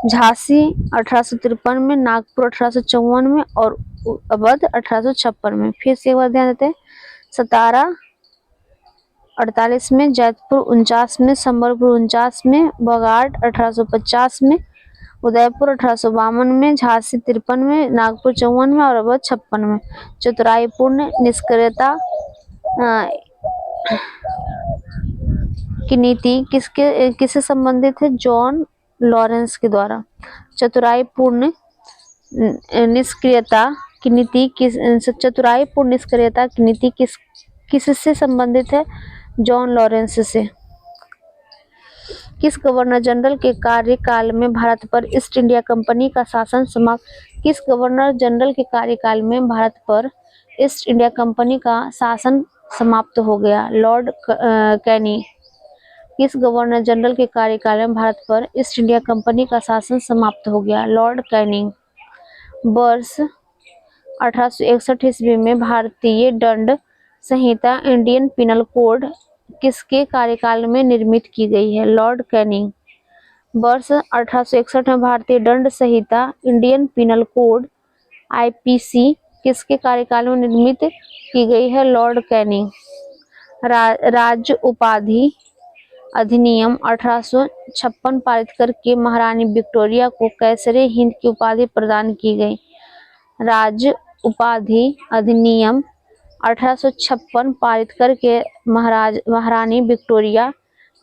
S1: झांसी 1853 में, नागपुर 1854 में और अवध 1856 में। फिर से एक बार ध्यान देते हैं। सतारा 48 में, जैतपुर 49 में, संबलपुर 49 में, बगाट 1850 में, उदयपुर 1852 में, झांसी 53 में, नागपुर 54 में और अवध 56 में। चतुराईपूर्ण निष्क्रियता की नीति किससे संबंधित है? जॉन लॉरेंस के द्वारा। चतुराईपूर्ण निष्क्रियता की नीति किससे संबंधित है? जॉन लॉरेंस से। किस गवर्नर जनरल के कार्यकाल में भारत पर ईस्ट इंडिया कंपनी का शासन समाप्त? किस गवर्नर जनरल के कार्यकाल में भारत पर ईस्ट इंडिया कंपनी का शासन समाप्त हो गया? Lord Canning. किस गवर्नर जनरल के कार्यकाल में भारत पर ईस्ट इंडिया कंपनी का शासन समाप्त हो गया? Lord Canning. वर्ष 1861 ईस्वी में भारतीय दंड संहिता इंडियन पिनल कोड किसके कार्यकाल में निर्मित की गई है? Lord Canning. वर्ष 1861 में भारतीय दंड संहिता इंडियन पिनल कोड IPC किसके कार्यकाल में निर्मित की गई है? Lord Canning. राज्य उपाधि अधिनियम 1856 पारित करके महारानी विक्टोरिया को कैसरे हिंद की उपाधि प्रदान की गई। राज्य उपाधि अधिनियम 1856 पारित करके महारानी विक्टोरिया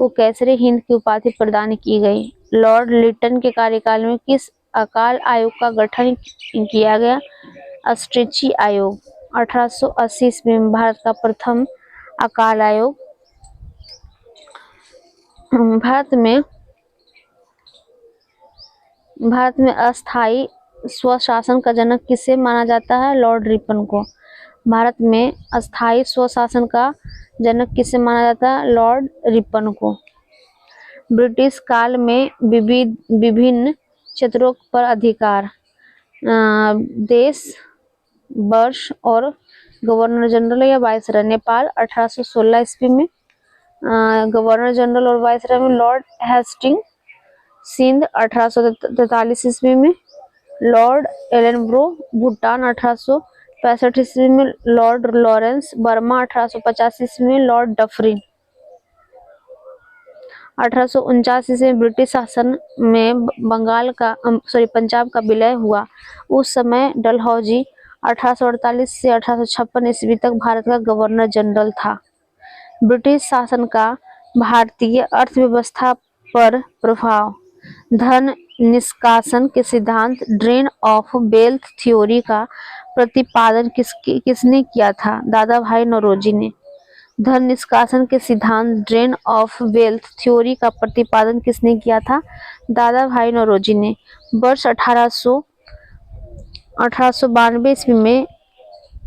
S1: को कैसरे हिंद की उपाधि प्रदान की गई। लॉर्ड लिटन के कार्यकाल में किस अकाल आयोग का गठन किया गया? अस्ट्रेची आयोग। 1880 ईस्वी में भारत का प्रथम अकाल आयोग। भारत में अस्थायी स्वशासन का जनक किसे माना जाता है? लॉर्ड रिपन को। भारत में अस्थायी स्वशासन का जनक किसे माना जाता है? लॉर्ड रिपन को। ब्रिटिश काल में विभिन्न क्षेत्रों पर अधिकार देश वर्ष और गवर्नर जनरल या वायसराय। नेपाल 1816 ईस्वी में गवर्नर जनरल और वायसराय में लॉर्ड हेस्टिंग। सिंध 1843 ईस्वी में लॉर्ड एलनब्रो। भूटान 1865 ईस्वी में लॉर्ड लॉरेंस। बर्मा 1850 ईस्वी में लॉर्ड डफरिन। 1849 ईस्वी में ब्रिटिश शासन में पंजाब का विलय हुआ। उस समय डलहौजी 1848 से 1856 ईस्वी तक भारत का गवर्नर जनरल था। ब्रिटिश शासन का भारतीय अर्थव्यवस्था पर प्रभाव। धन निष्कासन के सिद्धांत ड्रेन ऑफ वेल्थ थ्योरी का प्रतिपादन किसने किया था? दादा भाई नौरोजी ने। धन निष्कासन के सिद्धांत ड्रेन ऑफ वेल्थ थ्योरी का प्रतिपादन किसने किया था? दादा भाई नौरोजी ने। वर्ष 1892 ईस्वी में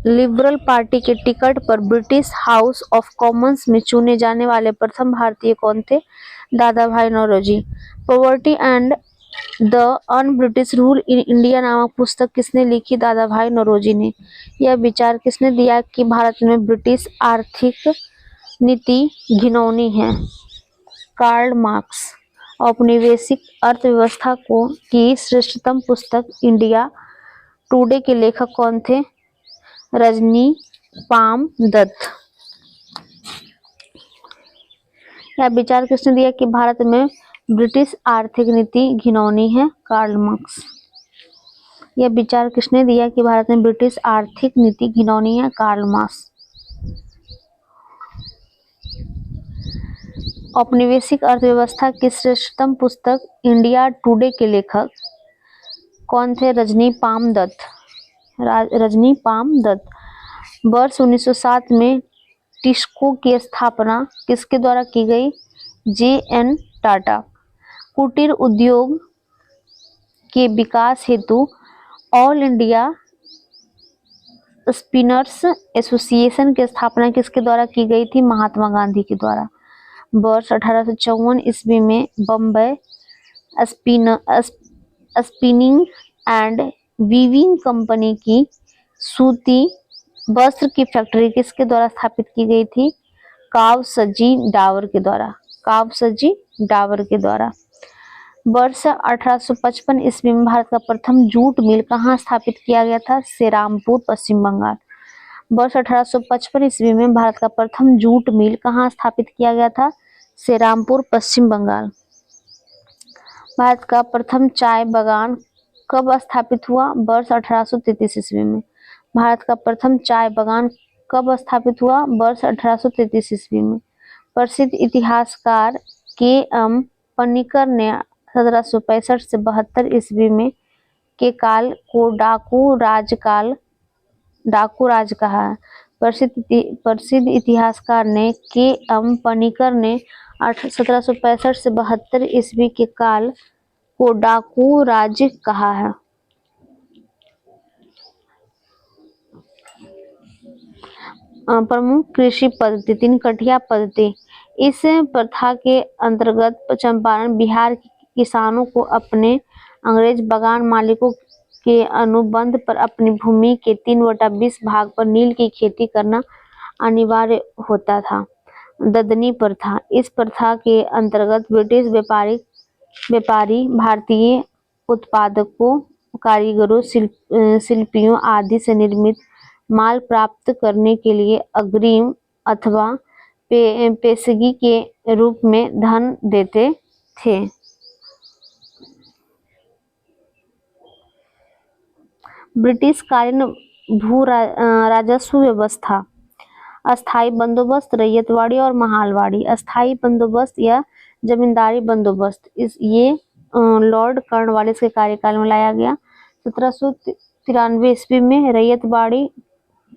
S1: लिबरल पार्टी के टिकट पर ब्रिटिश हाउस ऑफ कॉमन्स में चुने जाने वाले प्रथम भारतीय कौन थे? Dadabhai Naoroji. Poverty and the un British rule in India नामक पुस्तक किसने लिखी? दादा भाई नौरोजी ने। यह विचार किसने दिया कि भारत में ब्रिटिश आर्थिक नीति घिनौनी है? Karl Marx. औपनिवेशिक अर्थव्यवस्था की श्रेष्ठतम पुस्तक इंडिया टुडे के लेखक कौन थे? रजनी पाम दत्त। यह विचार किसने दिया कि भारत में ब्रिटिश आर्थिक नीति घिनौनी है? Karl Marx. यह विचार किसने दिया कि भारत में ब्रिटिश आर्थिक नीति घिनौनी है? Karl Marx. औपनिवेशिक अर्थव्यवस्था की श्रेष्ठतम पुस्तक इंडिया टुडे के लेखक कौन थे? रजनी पाम दत्त। रजनी पाम दत्त। वर्ष 1907 में टिस्को की स्थापना किसके द्वारा की गई? जे.एन. टाटा। कुटीर उद्योग के विकास हेतु ऑल इंडिया स्पिनर्स एसोसिएशन की स्थापना किसके द्वारा की गई थी? महात्मा गांधी के द्वारा। वर्ष 1854 ईस्वी में Bombay spinning and weaving company की सूती वस्त्र की फैक्ट्री किसके द्वारा स्थापित की गई थी? कावसजी डावर के द्वारा। कावसजी डावर के द्वारा। वर्ष 1855 ईस्वी में भारत का प्रथम जूट मिल कहाँ स्थापित किया गया था? सेरामपुर, पश्चिम बंगाल। वर्ष 1855 ईस्वी में भारत का प्रथम जूट मिल कहाँ स्थापित किया गया था? सेरामपुर, पश्चिम बंगाल। भारत का प्रथम चाय बागान कब स्थापित हुआ? वर्ष 1833 ईस्वी में। भारत का प्रथम चाय बागान कब स्थापित हुआ? वर्ष 1833 ईस्वी में। प्रसिद्ध इतिहासकार के.एम. पन्नीकर ने 1765 से 72 ईस्वी में के काल को डाकू राज कहा है। प्रसिद्ध इतिहासकार ने के.एम. पन्नीकर ने 1765 से 72 ईस्वी के काल को डाकू राज कहा है। प्रमुख कृषि पद्धति 3 कठिया पद्धति। इस प्रथा के अंतर्गत चंपारण बिहार के किसानों को अपने अंग्रेज बागान मालिकों के अनुबंध पर अपनी भूमि के 3/20 भाग पर नील की खेती करना अनिवार्य होता था। ददनी प्रथा। इस प्रथा के अंतर्गत ब्रिटिश व्यापारी भारतीय उत्पादकों, कारीगरों, शिल्पियों आदि से निर्मित माल प्राप्त करने के लिए अग्रिम अथवा पेशगी के रूप में धन देते थे। ब्रिटिशकालीन भू राजस्व व्यवस्था। अस्थाई बंदोबस्त, रैयतवाड़ी और महालवाड़ी। अस्थाई बंदोबस्त या जमींदारी बंदोबस्त ये लॉर्ड कॉर्नवालिस के कार्यकाल में लाया गया। 1793 ईस्वी में रैयतवाड़ी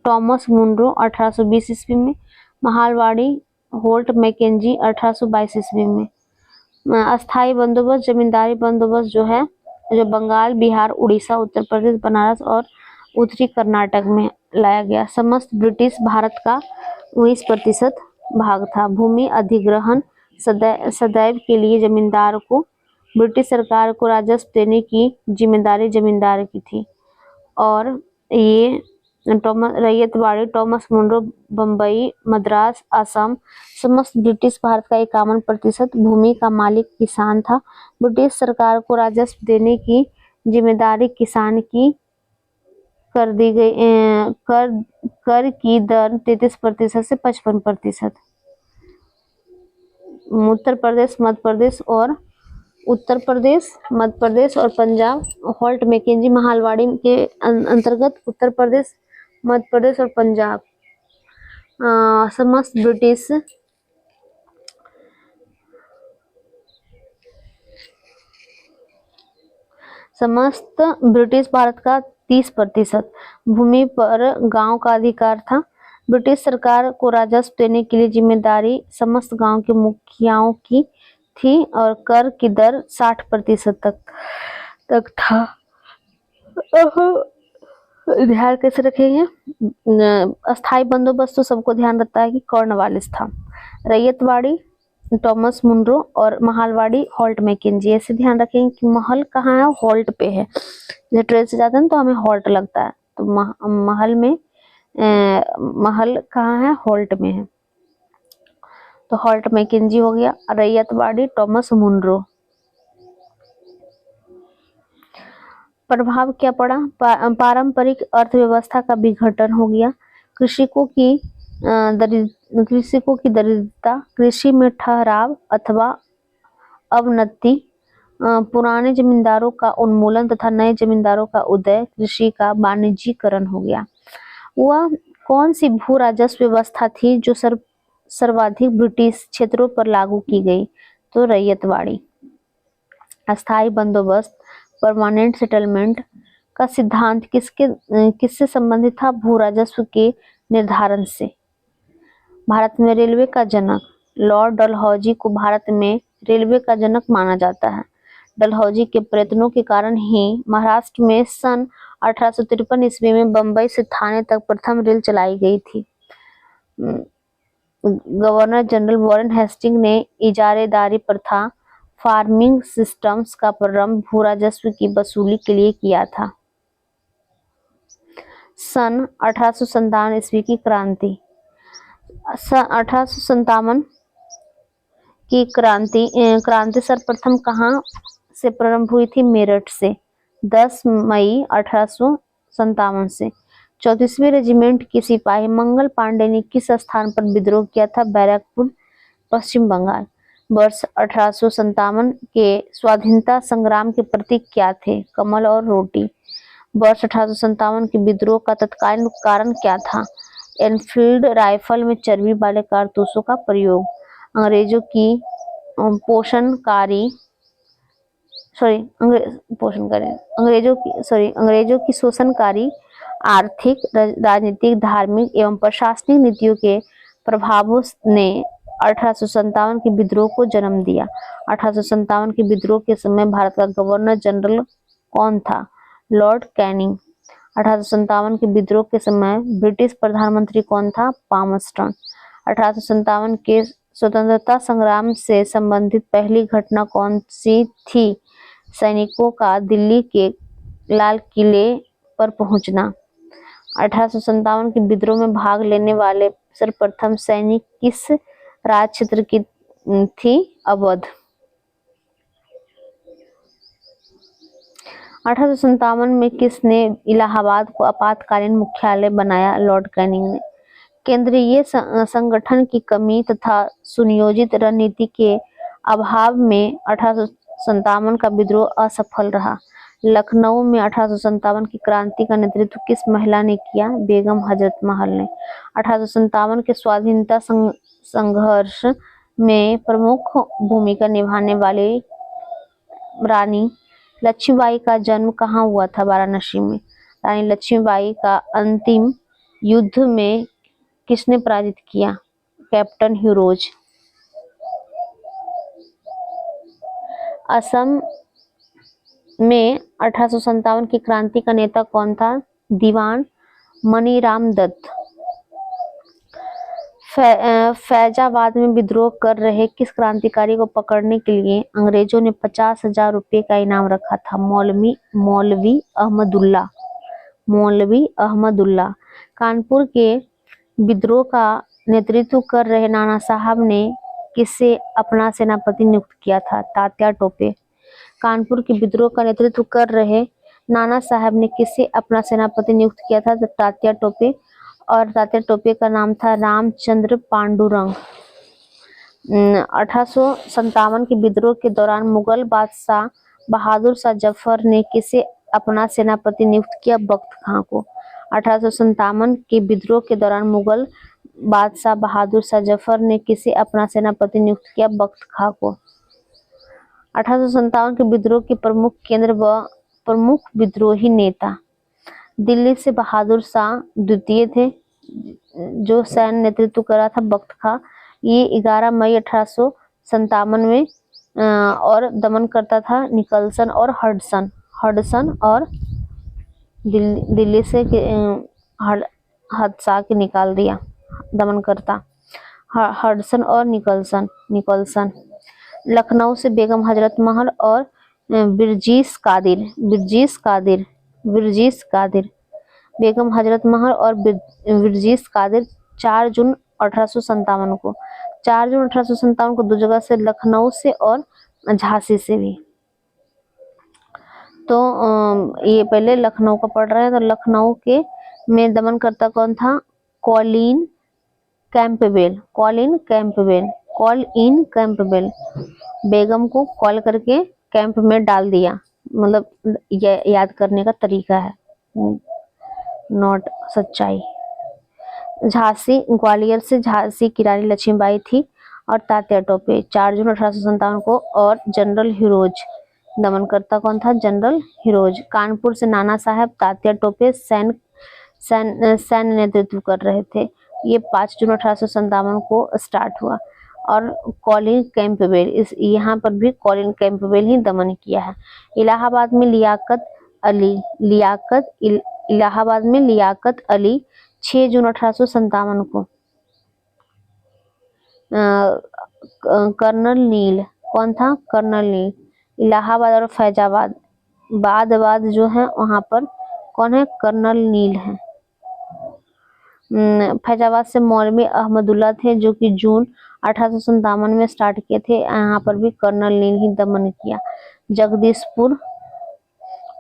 S1: टॉमस मुनरो 1820 ईस्वी में। महालवाड़ी होल्ट मैकेंजी 1822 ईस्वी में। अस्थाई बंदोबस्त जमींदारी बंदोबस्त जो बंगाल, बिहार, उड़ीसा, उत्तर प्रदेश, बनारस और उत्तरी कर्नाटक में लाया गया। समस्त ब्रिटिश भारत का 19% भाग था। भूमि अधिग्रहण सदैव के लिए जमींदार को ब्रिटिश सरकार को राजस्व देने की जिम्मेदारी जमींदार की थी और ये रैयतवाड़ी, टॉमस मुनरो, बम्बई, मद्रास, असम। समस्त ब्रिटिश भारत का 51% भूमि का मालिक किसान था। ब्रिटिश सरकार को राजस्व देने की जिम्मेदारी किसान की कर दी गई। कर की दर 33% से 55%। उत्तर प्रदेश, मध्य प्रदेश और पंजाब। होल्ट मैकेंजी महालवाड़ी के अंतर्गत उत्तर प्रदेश, मध्य प्रदेश और पंजाब। समस्त ब्रिटिश भारत का 30% भूमि पर गांव का अधिकार था। ब्रिटिश सरकार को राजस्व देने के लिए जिम्मेदारी समस्त गांव के मुखियाओं की थी और कर की दर 60% तक था। ध्यान कैसे रखेंगे? अस्थाई बंदोबस्त तो सबको ध्यान रहता है कि कॉर्नवालिस था। रैयतवाड़ी, टॉमस मुनरो और महलवाड़ी, होल्ट मैकेंजी। ऐसे ध्यान रखेंगे कि महल कहाँ है? होल्ट पे है। जब ट्रेन से जाते हैं तो हमें होल्ट लगता है, तो महल कहाँ है? होल्ट में है, तो होल्ट मैकेंजी हो गया। Ryotwari, Thomas Munro. प्रभाव क्या पड़ा? पारंपरिक अर्थव्यवस्था का विघटन हो गया। कृषकों की दरिद्रता, कृषि में ठहराव अथवा अवनति, पुराने जमींदारों का उन्मूलन तथा नए जमींदारों का उदय, कृषि का वाणिज्यीकरण हो गया। वह कौन सी भू राजस्व व्यवस्था थी जो सर्वाधिक ब्रिटिश क्षेत्रों पर लागू की गई? तो रैयतवाड़ी। अस्थाई बंदोबस्त, परमानेंट सेटलमेंट का सिद्धांत किससे संबंधित था? भू राजस्व के निर्धारण से। भारत में रेलवे का जनक, लॉर्ड डलहौजी को भारत में रेलवे का जनक माना जाता है। डलहौजी के प्रयत्नों के कारण ही महाराष्ट्र में सन 1853 ईस्वी में बम्बई से थाने तक प्रथम रेल चलाई गई थी। गवर्नर जनरल वॉरेन हेस्टिंग ने इजारेदारी प्रथा, फार्मिंग सिस्टम्स का प्रारंभ भू राजस्व की वसूली के लिए किया था। सन 1857 ईस्वी की क्रांति। सन 1857 की क्रांति सर्वप्रथम कहाँ से प्रारंभ हुई थी? मेरठ से, 10 मई 1857 से। 34वीं रेजिमेंट के सिपाही मंगल पांडे ने किस स्थान पर विद्रोह किया था? बैरकपुर, पश्चिम बंगाल। वर्ष 1857 के स्वाधीनता संग्राम के प्रतीक क्या थे? कमल और रोटी। वर्ष 1857 के विद्रोह का तत्कालीन कारण क्या था? एनफील्ड राइफल में चर्बी वाले कारतूसों का प्रयोग। अंग्रेजों की शोषणकारी आर्थिक, राजनीतिक, धार्मिक एवं प्रशासनिक नीतियों के प्रभावों ने 1857 के विद्रोह को जन्म दिया। 1857 के विद्रोह के समय भारत का गवर्नर जनरल कौन था? Lord Canning. 1857 के विद्रोह के समय ब्रिटिश प्रधानमंत्री कौन था? पामस्टन। 1857 के स्वतंत्रता संग्राम से संबंधित पहली घटना कौन सी थी? सैनिकों का दिल्ली के लाल किले पर पहुंचना। 1857 के विद्रोह में भाग लेने वाले सर्वप्रथम सैनिक किस राज क्षेत्र की थी? अवध। 1857 में किसने इलाहाबाद को आपातकालीन मुख्यालय बनाया? लॉर्ड कैनिंग ने। केंद्रीय संगठन की कमी तथा सुनियोजित रणनीति के अभाव में 1857 का विद्रोह असफल रहा। लखनऊ में 1857 की क्रांति का नेतृत्व किस महिला ने किया? बेगम हजरत महल ने। 1857 के स्वाधीनता संघर्ष में प्रमुख भूमिका निभाने वाली रानी लक्ष्मीबाई का जन्म कहाँ हुआ था? वाराणसी में। रानी लक्ष्मीबाई का अंतिम युद्ध में किसने पराजित किया? Captain Hugh Rose. असम में 1857 की क्रांति का नेता कौन था? दीवान मनीराम दत्त। फैजाबाद में विद्रोह कर रहे किस क्रांतिकारी को पकड़ने के लिए अंग्रेजों ने 50,000 रुपये का इनाम रखा था? मौलवी अहमदुल्ला। मौलवी अहमदुल्ला। कानपुर के विद्रोह का नेतृत्व कर रहे नाना साहब ने किसे अपना सेनापति नियुक्त किया था? तात्या टोपे। कानपुर के विद्रोह का नेतृत्व कर रहे नाना साहब ने किसे अपना सेनापति नियुक्त किया था? तो तात्या टोपे। और तात्या टोपे का नाम था रामचंद्र पांडुरंग। 1857 के विद्रोह के दौरान मुगल बादशाह बहादुर शाह जफर ने किसे अपना सेनापति नियुक्त किया? बख्त खां को। 1857 के विद्रोह के दौरान मुगल बादशाह बहादुर शाह जफर ने किसे अपना सेनापति नियुक्त किया? बख्त खां को। 1857 के विद्रोह के प्रमुख केंद्र व प्रमुख विद्रोही नेता दिल्ली से बहादुर शाह द्वितीय थे, जो सैन्य नेतृत्व कर रहा था बख्त खां। ये 11 मई 1857 में और दमन करता था निकलसन और हडसन और दिल्ली से हदसा के निकाल दिया, दमन करता हडसन और निकलसन। लखनऊ से बेगम हजरत महल और बिरजीस कादिर। बेगम हजरत महल और बिरजीस कादिर 4 जून 1857 को 2 जगह से, लखनऊ से और झांसी से भी। तो ये पहले लखनऊ का पढ़ रहे हैं। तो लखनऊ के में दमन करता कौन था? Colin Campbell. बेगम को कॉल करके कैंप में डाल दिया, मतलब याद करने का तरीका है, नॉट सच्चाई। झांसी, ग्वालियर से झांसी की रानी लक्ष्मीबाई थी और तात्या टोपे 4 जून 1857 को। और जनरल हिरोज, दमन करता कौन था? General heroes. कानपुर से नाना साहब तात्या टोपे सैन्य नेतृत्व कर रहे थे। ये 5 जून 1857 को स्टार्ट हुआ। और कॉलिन कैंपबेल, इस यहाँ पर भी कॉलिन कैंपबेल ही दमन किया है। इलाहाबाद में लियाकत अली 6 जून 1857 को। कर्नल नील, कौन था? कर्नल नील। इलाहाबाद और फैजाबाद बाद जो है वहां पर कौन है? कर्नल नील है। फैजाबाद से मौलवी अहमदुल्ला थे, जो कि जून 1857 में स्टार्ट किए थे। यहाँ पर भी कर्नल नील ही दमन किया। जगदीशपुर,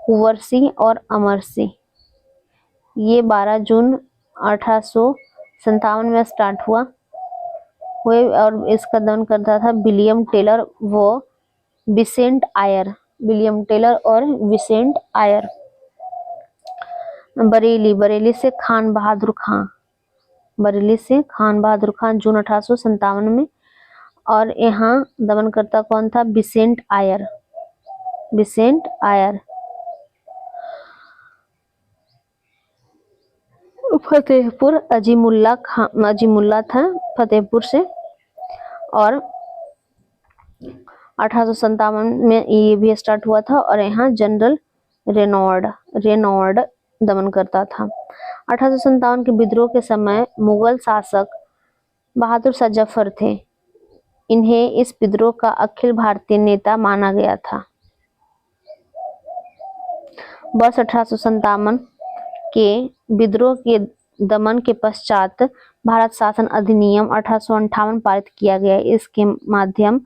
S1: कुंवर सिंह और अमर सिंह, ये 12 जून 1857 में स्टार्ट हुए और इसका दमन करता था विलियम टेलर व विसेंट आयर। बरेली से खान बहादुर खान जून 1857 में। और यहाँ दमन करता कौन था? विसेंट आयर। फतेहपुर अजीमुल्ला था फतेहपुर से। और 1857 में ये भी स्टार्ट हुआ था। और यहाँ जनरल रेनॉल्ड दमन करता था। 1857 के विद्रोह के समय मुगल शासक बहादुर शाह जफर थे। इन्हें इस विद्रोह का अखिल भारतीय नेता माना गया था। वर्ष 1857 के विद्रोह के दमन के पश्चात भारत शासन अधिनियम 1858 पारित किया गया। इसके माध्यम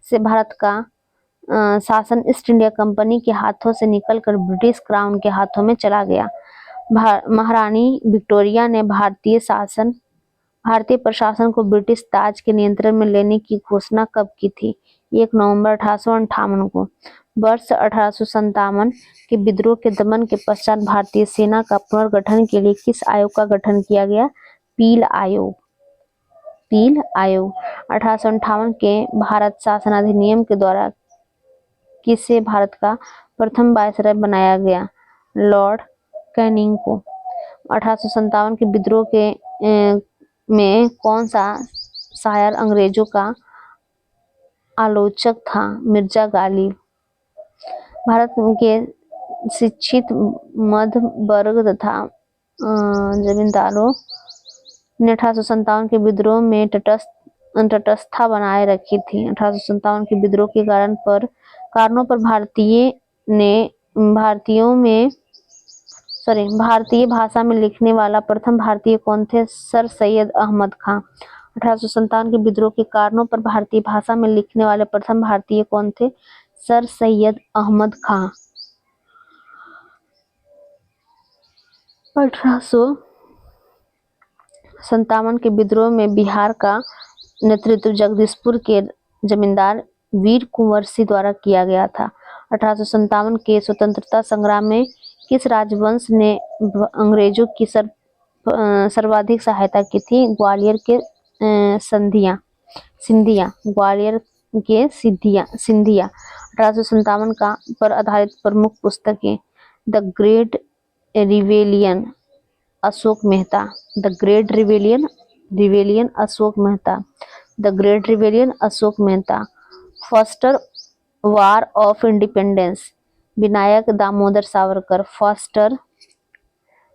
S1: से भारत का शासन ईस्ट इंडिया कंपनी के हाथों से निकलकर ब्रिटिश क्राउन के हाथों में चला गया। महारानी विक्टोरिया ने भारतीय प्रशासन को ब्रिटिश ताज के नियंत्रण में लेने की घोषणा कब की थी? 1 नवंबर 1858 को। वर्ष 1857 के विद्रोह के दमन के पश्चात भारतीय सेना का पुनर्गठन के लिए किस आयोग का गठन किया गया? पील आयोग। 1858 के भारत शासन अधिनियम के द्वारा किसे भारत का प्रथम वायसराय बनाया गया? लॉर्ड कैनिंग को। 1857 के विद्रोह के में कौन सा शायर अंग्रेजों का आलोचक था? मिर्जा गालिब। भारत के शिक्षित मध्य वर्ग तथा जमींदारों ने 1857 के विद्रोह में तटस्थता बनाए रखी थी। 1857 के विद्रोह के कारणों पर भारतीय भाषा में लिखने वाला प्रथम भारतीय कौन थे? सर सैयद अहमद खां। 1857 के विद्रोह के कारणों पर भारतीय भाषा में लिखने वाले प्रथम भारतीय कौन थे? सर सैयद अहमद खां। 1857 के विद्रोह में बिहार का नेतृत्व जगदीशपुर के जमींदार वीर कुंवर सिंह द्वारा किया गया था। 1857 के स्वतंत्रता संग्राम में किस राजवंश ने अंग्रेजों की सर्वाधिक सहायता की थी? ग्वालियर के सिंधिया। ग्वालियर के सिंधिया। 1857 का पर आधारित प्रमुख पुस्तकें: the great rebellion Ashok Mehta. The great rebellion Ashok Mehta. The great rebellion Ashok Mehta. First war of independence Vinayak Damodar Savarkar. First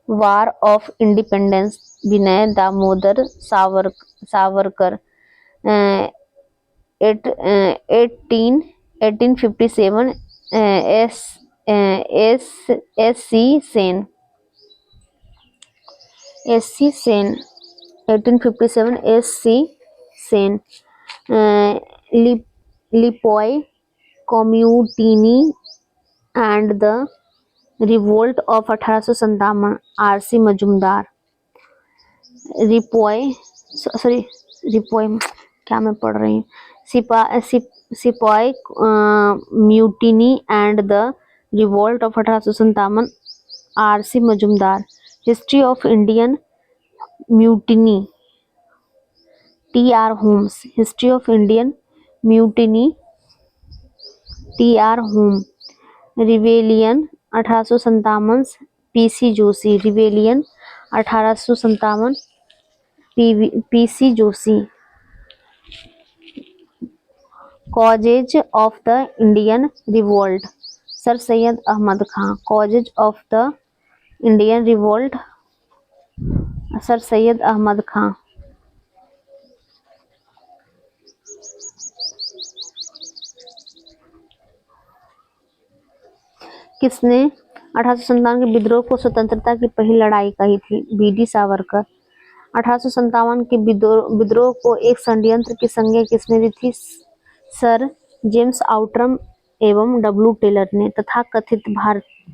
S1: war of independence Vinay Damodar Savarkar. 1857 S C. Sen. 1857 S C. Sen. Sepoy community and the revolt of 1857 R C. Majumdar. रिपोय क्या मैं पढ़ रही हूँ? सिपाही mutiny and the revolt of 1857 R C. Majumdar. History of Indian mutiny T R. Holmes. History of Indian mutiny T R. Home. Rebellion 1857 P C. Joshi. Rebellion 1857 P C. Joshi. Causes of the Indian revolt Sir Syed Ahmad Khan. Causes of the Indian revolt Sir Syed Ahmad Khan. किसने 1857 के विद्रोह को स्वतंत्रता की पहली लड़ाई कही थी? बी.डी. सावरकर। 1857 के विद्रोह को एक षड्यंत्र की संज्ञा किसने दी थी? सर जेम्स आउट्रम एवं डब्ल्यू टेलर ने। तथाकथित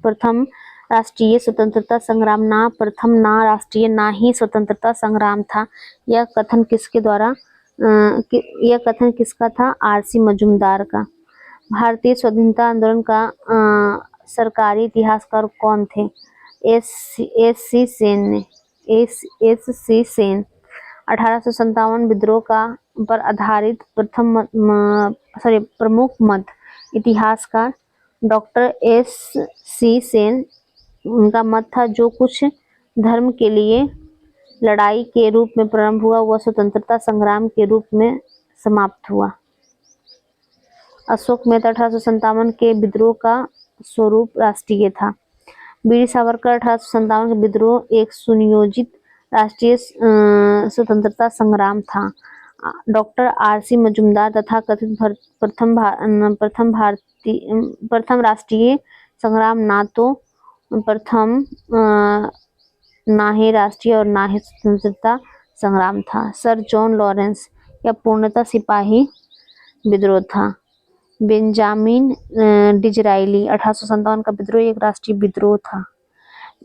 S1: प्रथम राष्ट्रीय स्वतंत्रता संग्राम ना प्रथम ना राष्ट्रीय ना ही स्वतंत्रता संग्राम था। यह कथन किसका था? आर.सी. मजूमदार का। भारतीय स्वाधीनता आंदोलन का सरकारी इतिहासकार कौन थे? एस.सी. सेन। 1857 विद्रोह पर आधारित प्रमुख मत इतिहासकार डॉक्टर एस.सी. सेन। उनका मत था जो कुछ धर्म के लिए लड़ाई के रूप में प्रारंभ हुआ वह स्वतंत्रता संग्राम के रूप में समाप्त हुआ। अशोक मेहता 1857 के विद्रोह का स्वरूप राष्ट्रीय था। बी.डी. सावरकर 1857 का विद्रोह एक सुनियोजित राष्ट्रीय स्वतंत्रता संग्राम था। Doctor RC. मजूमदार तथाकथित प्रथम राष्ट्रीय संग्राम ना तो प्रथम ना ही राष्ट्रीय और ना ही स्वतंत्रता संग्राम था। सर जॉन लॉरेंस या पूर्णतः सिपाही विद्रोह था। बेंजामिन डिज़राइली 1857 का विद्रोह एक राष्ट्रीय विद्रोह था।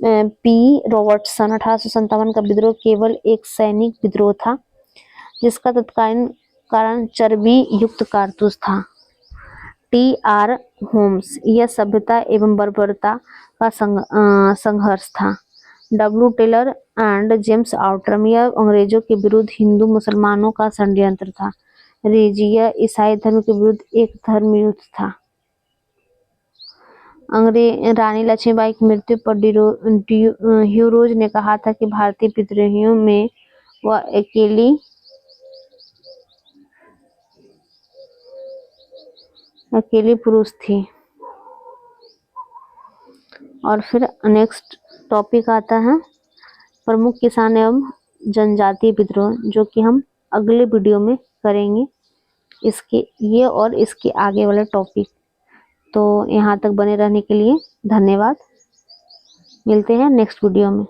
S1: पी रॉबर्टसन 1857 का विद्रोह केवल एक सैनिक विद्रोह था जिसका तत्कालीन कारण चर्बी युक्त कारतूस था। टी.आर. होम्स यह सभ्यता एवं बर्बरता का संघर्ष था। W Taylor and James Outram यह अंग्रेजों के विरुद्ध हिंदू मुसलमानों का षड्यंत्र था। यह ईसाई धर्म के विरुद्ध एक धर्म युद्ध था। रानी लक्ष्मीबाई की मृत्यु पर ह्यूरोज ने कहा था कि भारतीय विद्रोहियों में वह अकेली पुरुष थी। और फिर नेक्स्ट टॉपिक आता है प्रमुख किसान एवं जनजातीय विद्रोह, जो कि हम अगले वीडियो में करेंगे ये और इसके आगे वाले टॉपिक। तो यहाँ तक बने रहने के लिए धन्यवाद। मिलते हैं नेक्स्ट वीडियो में।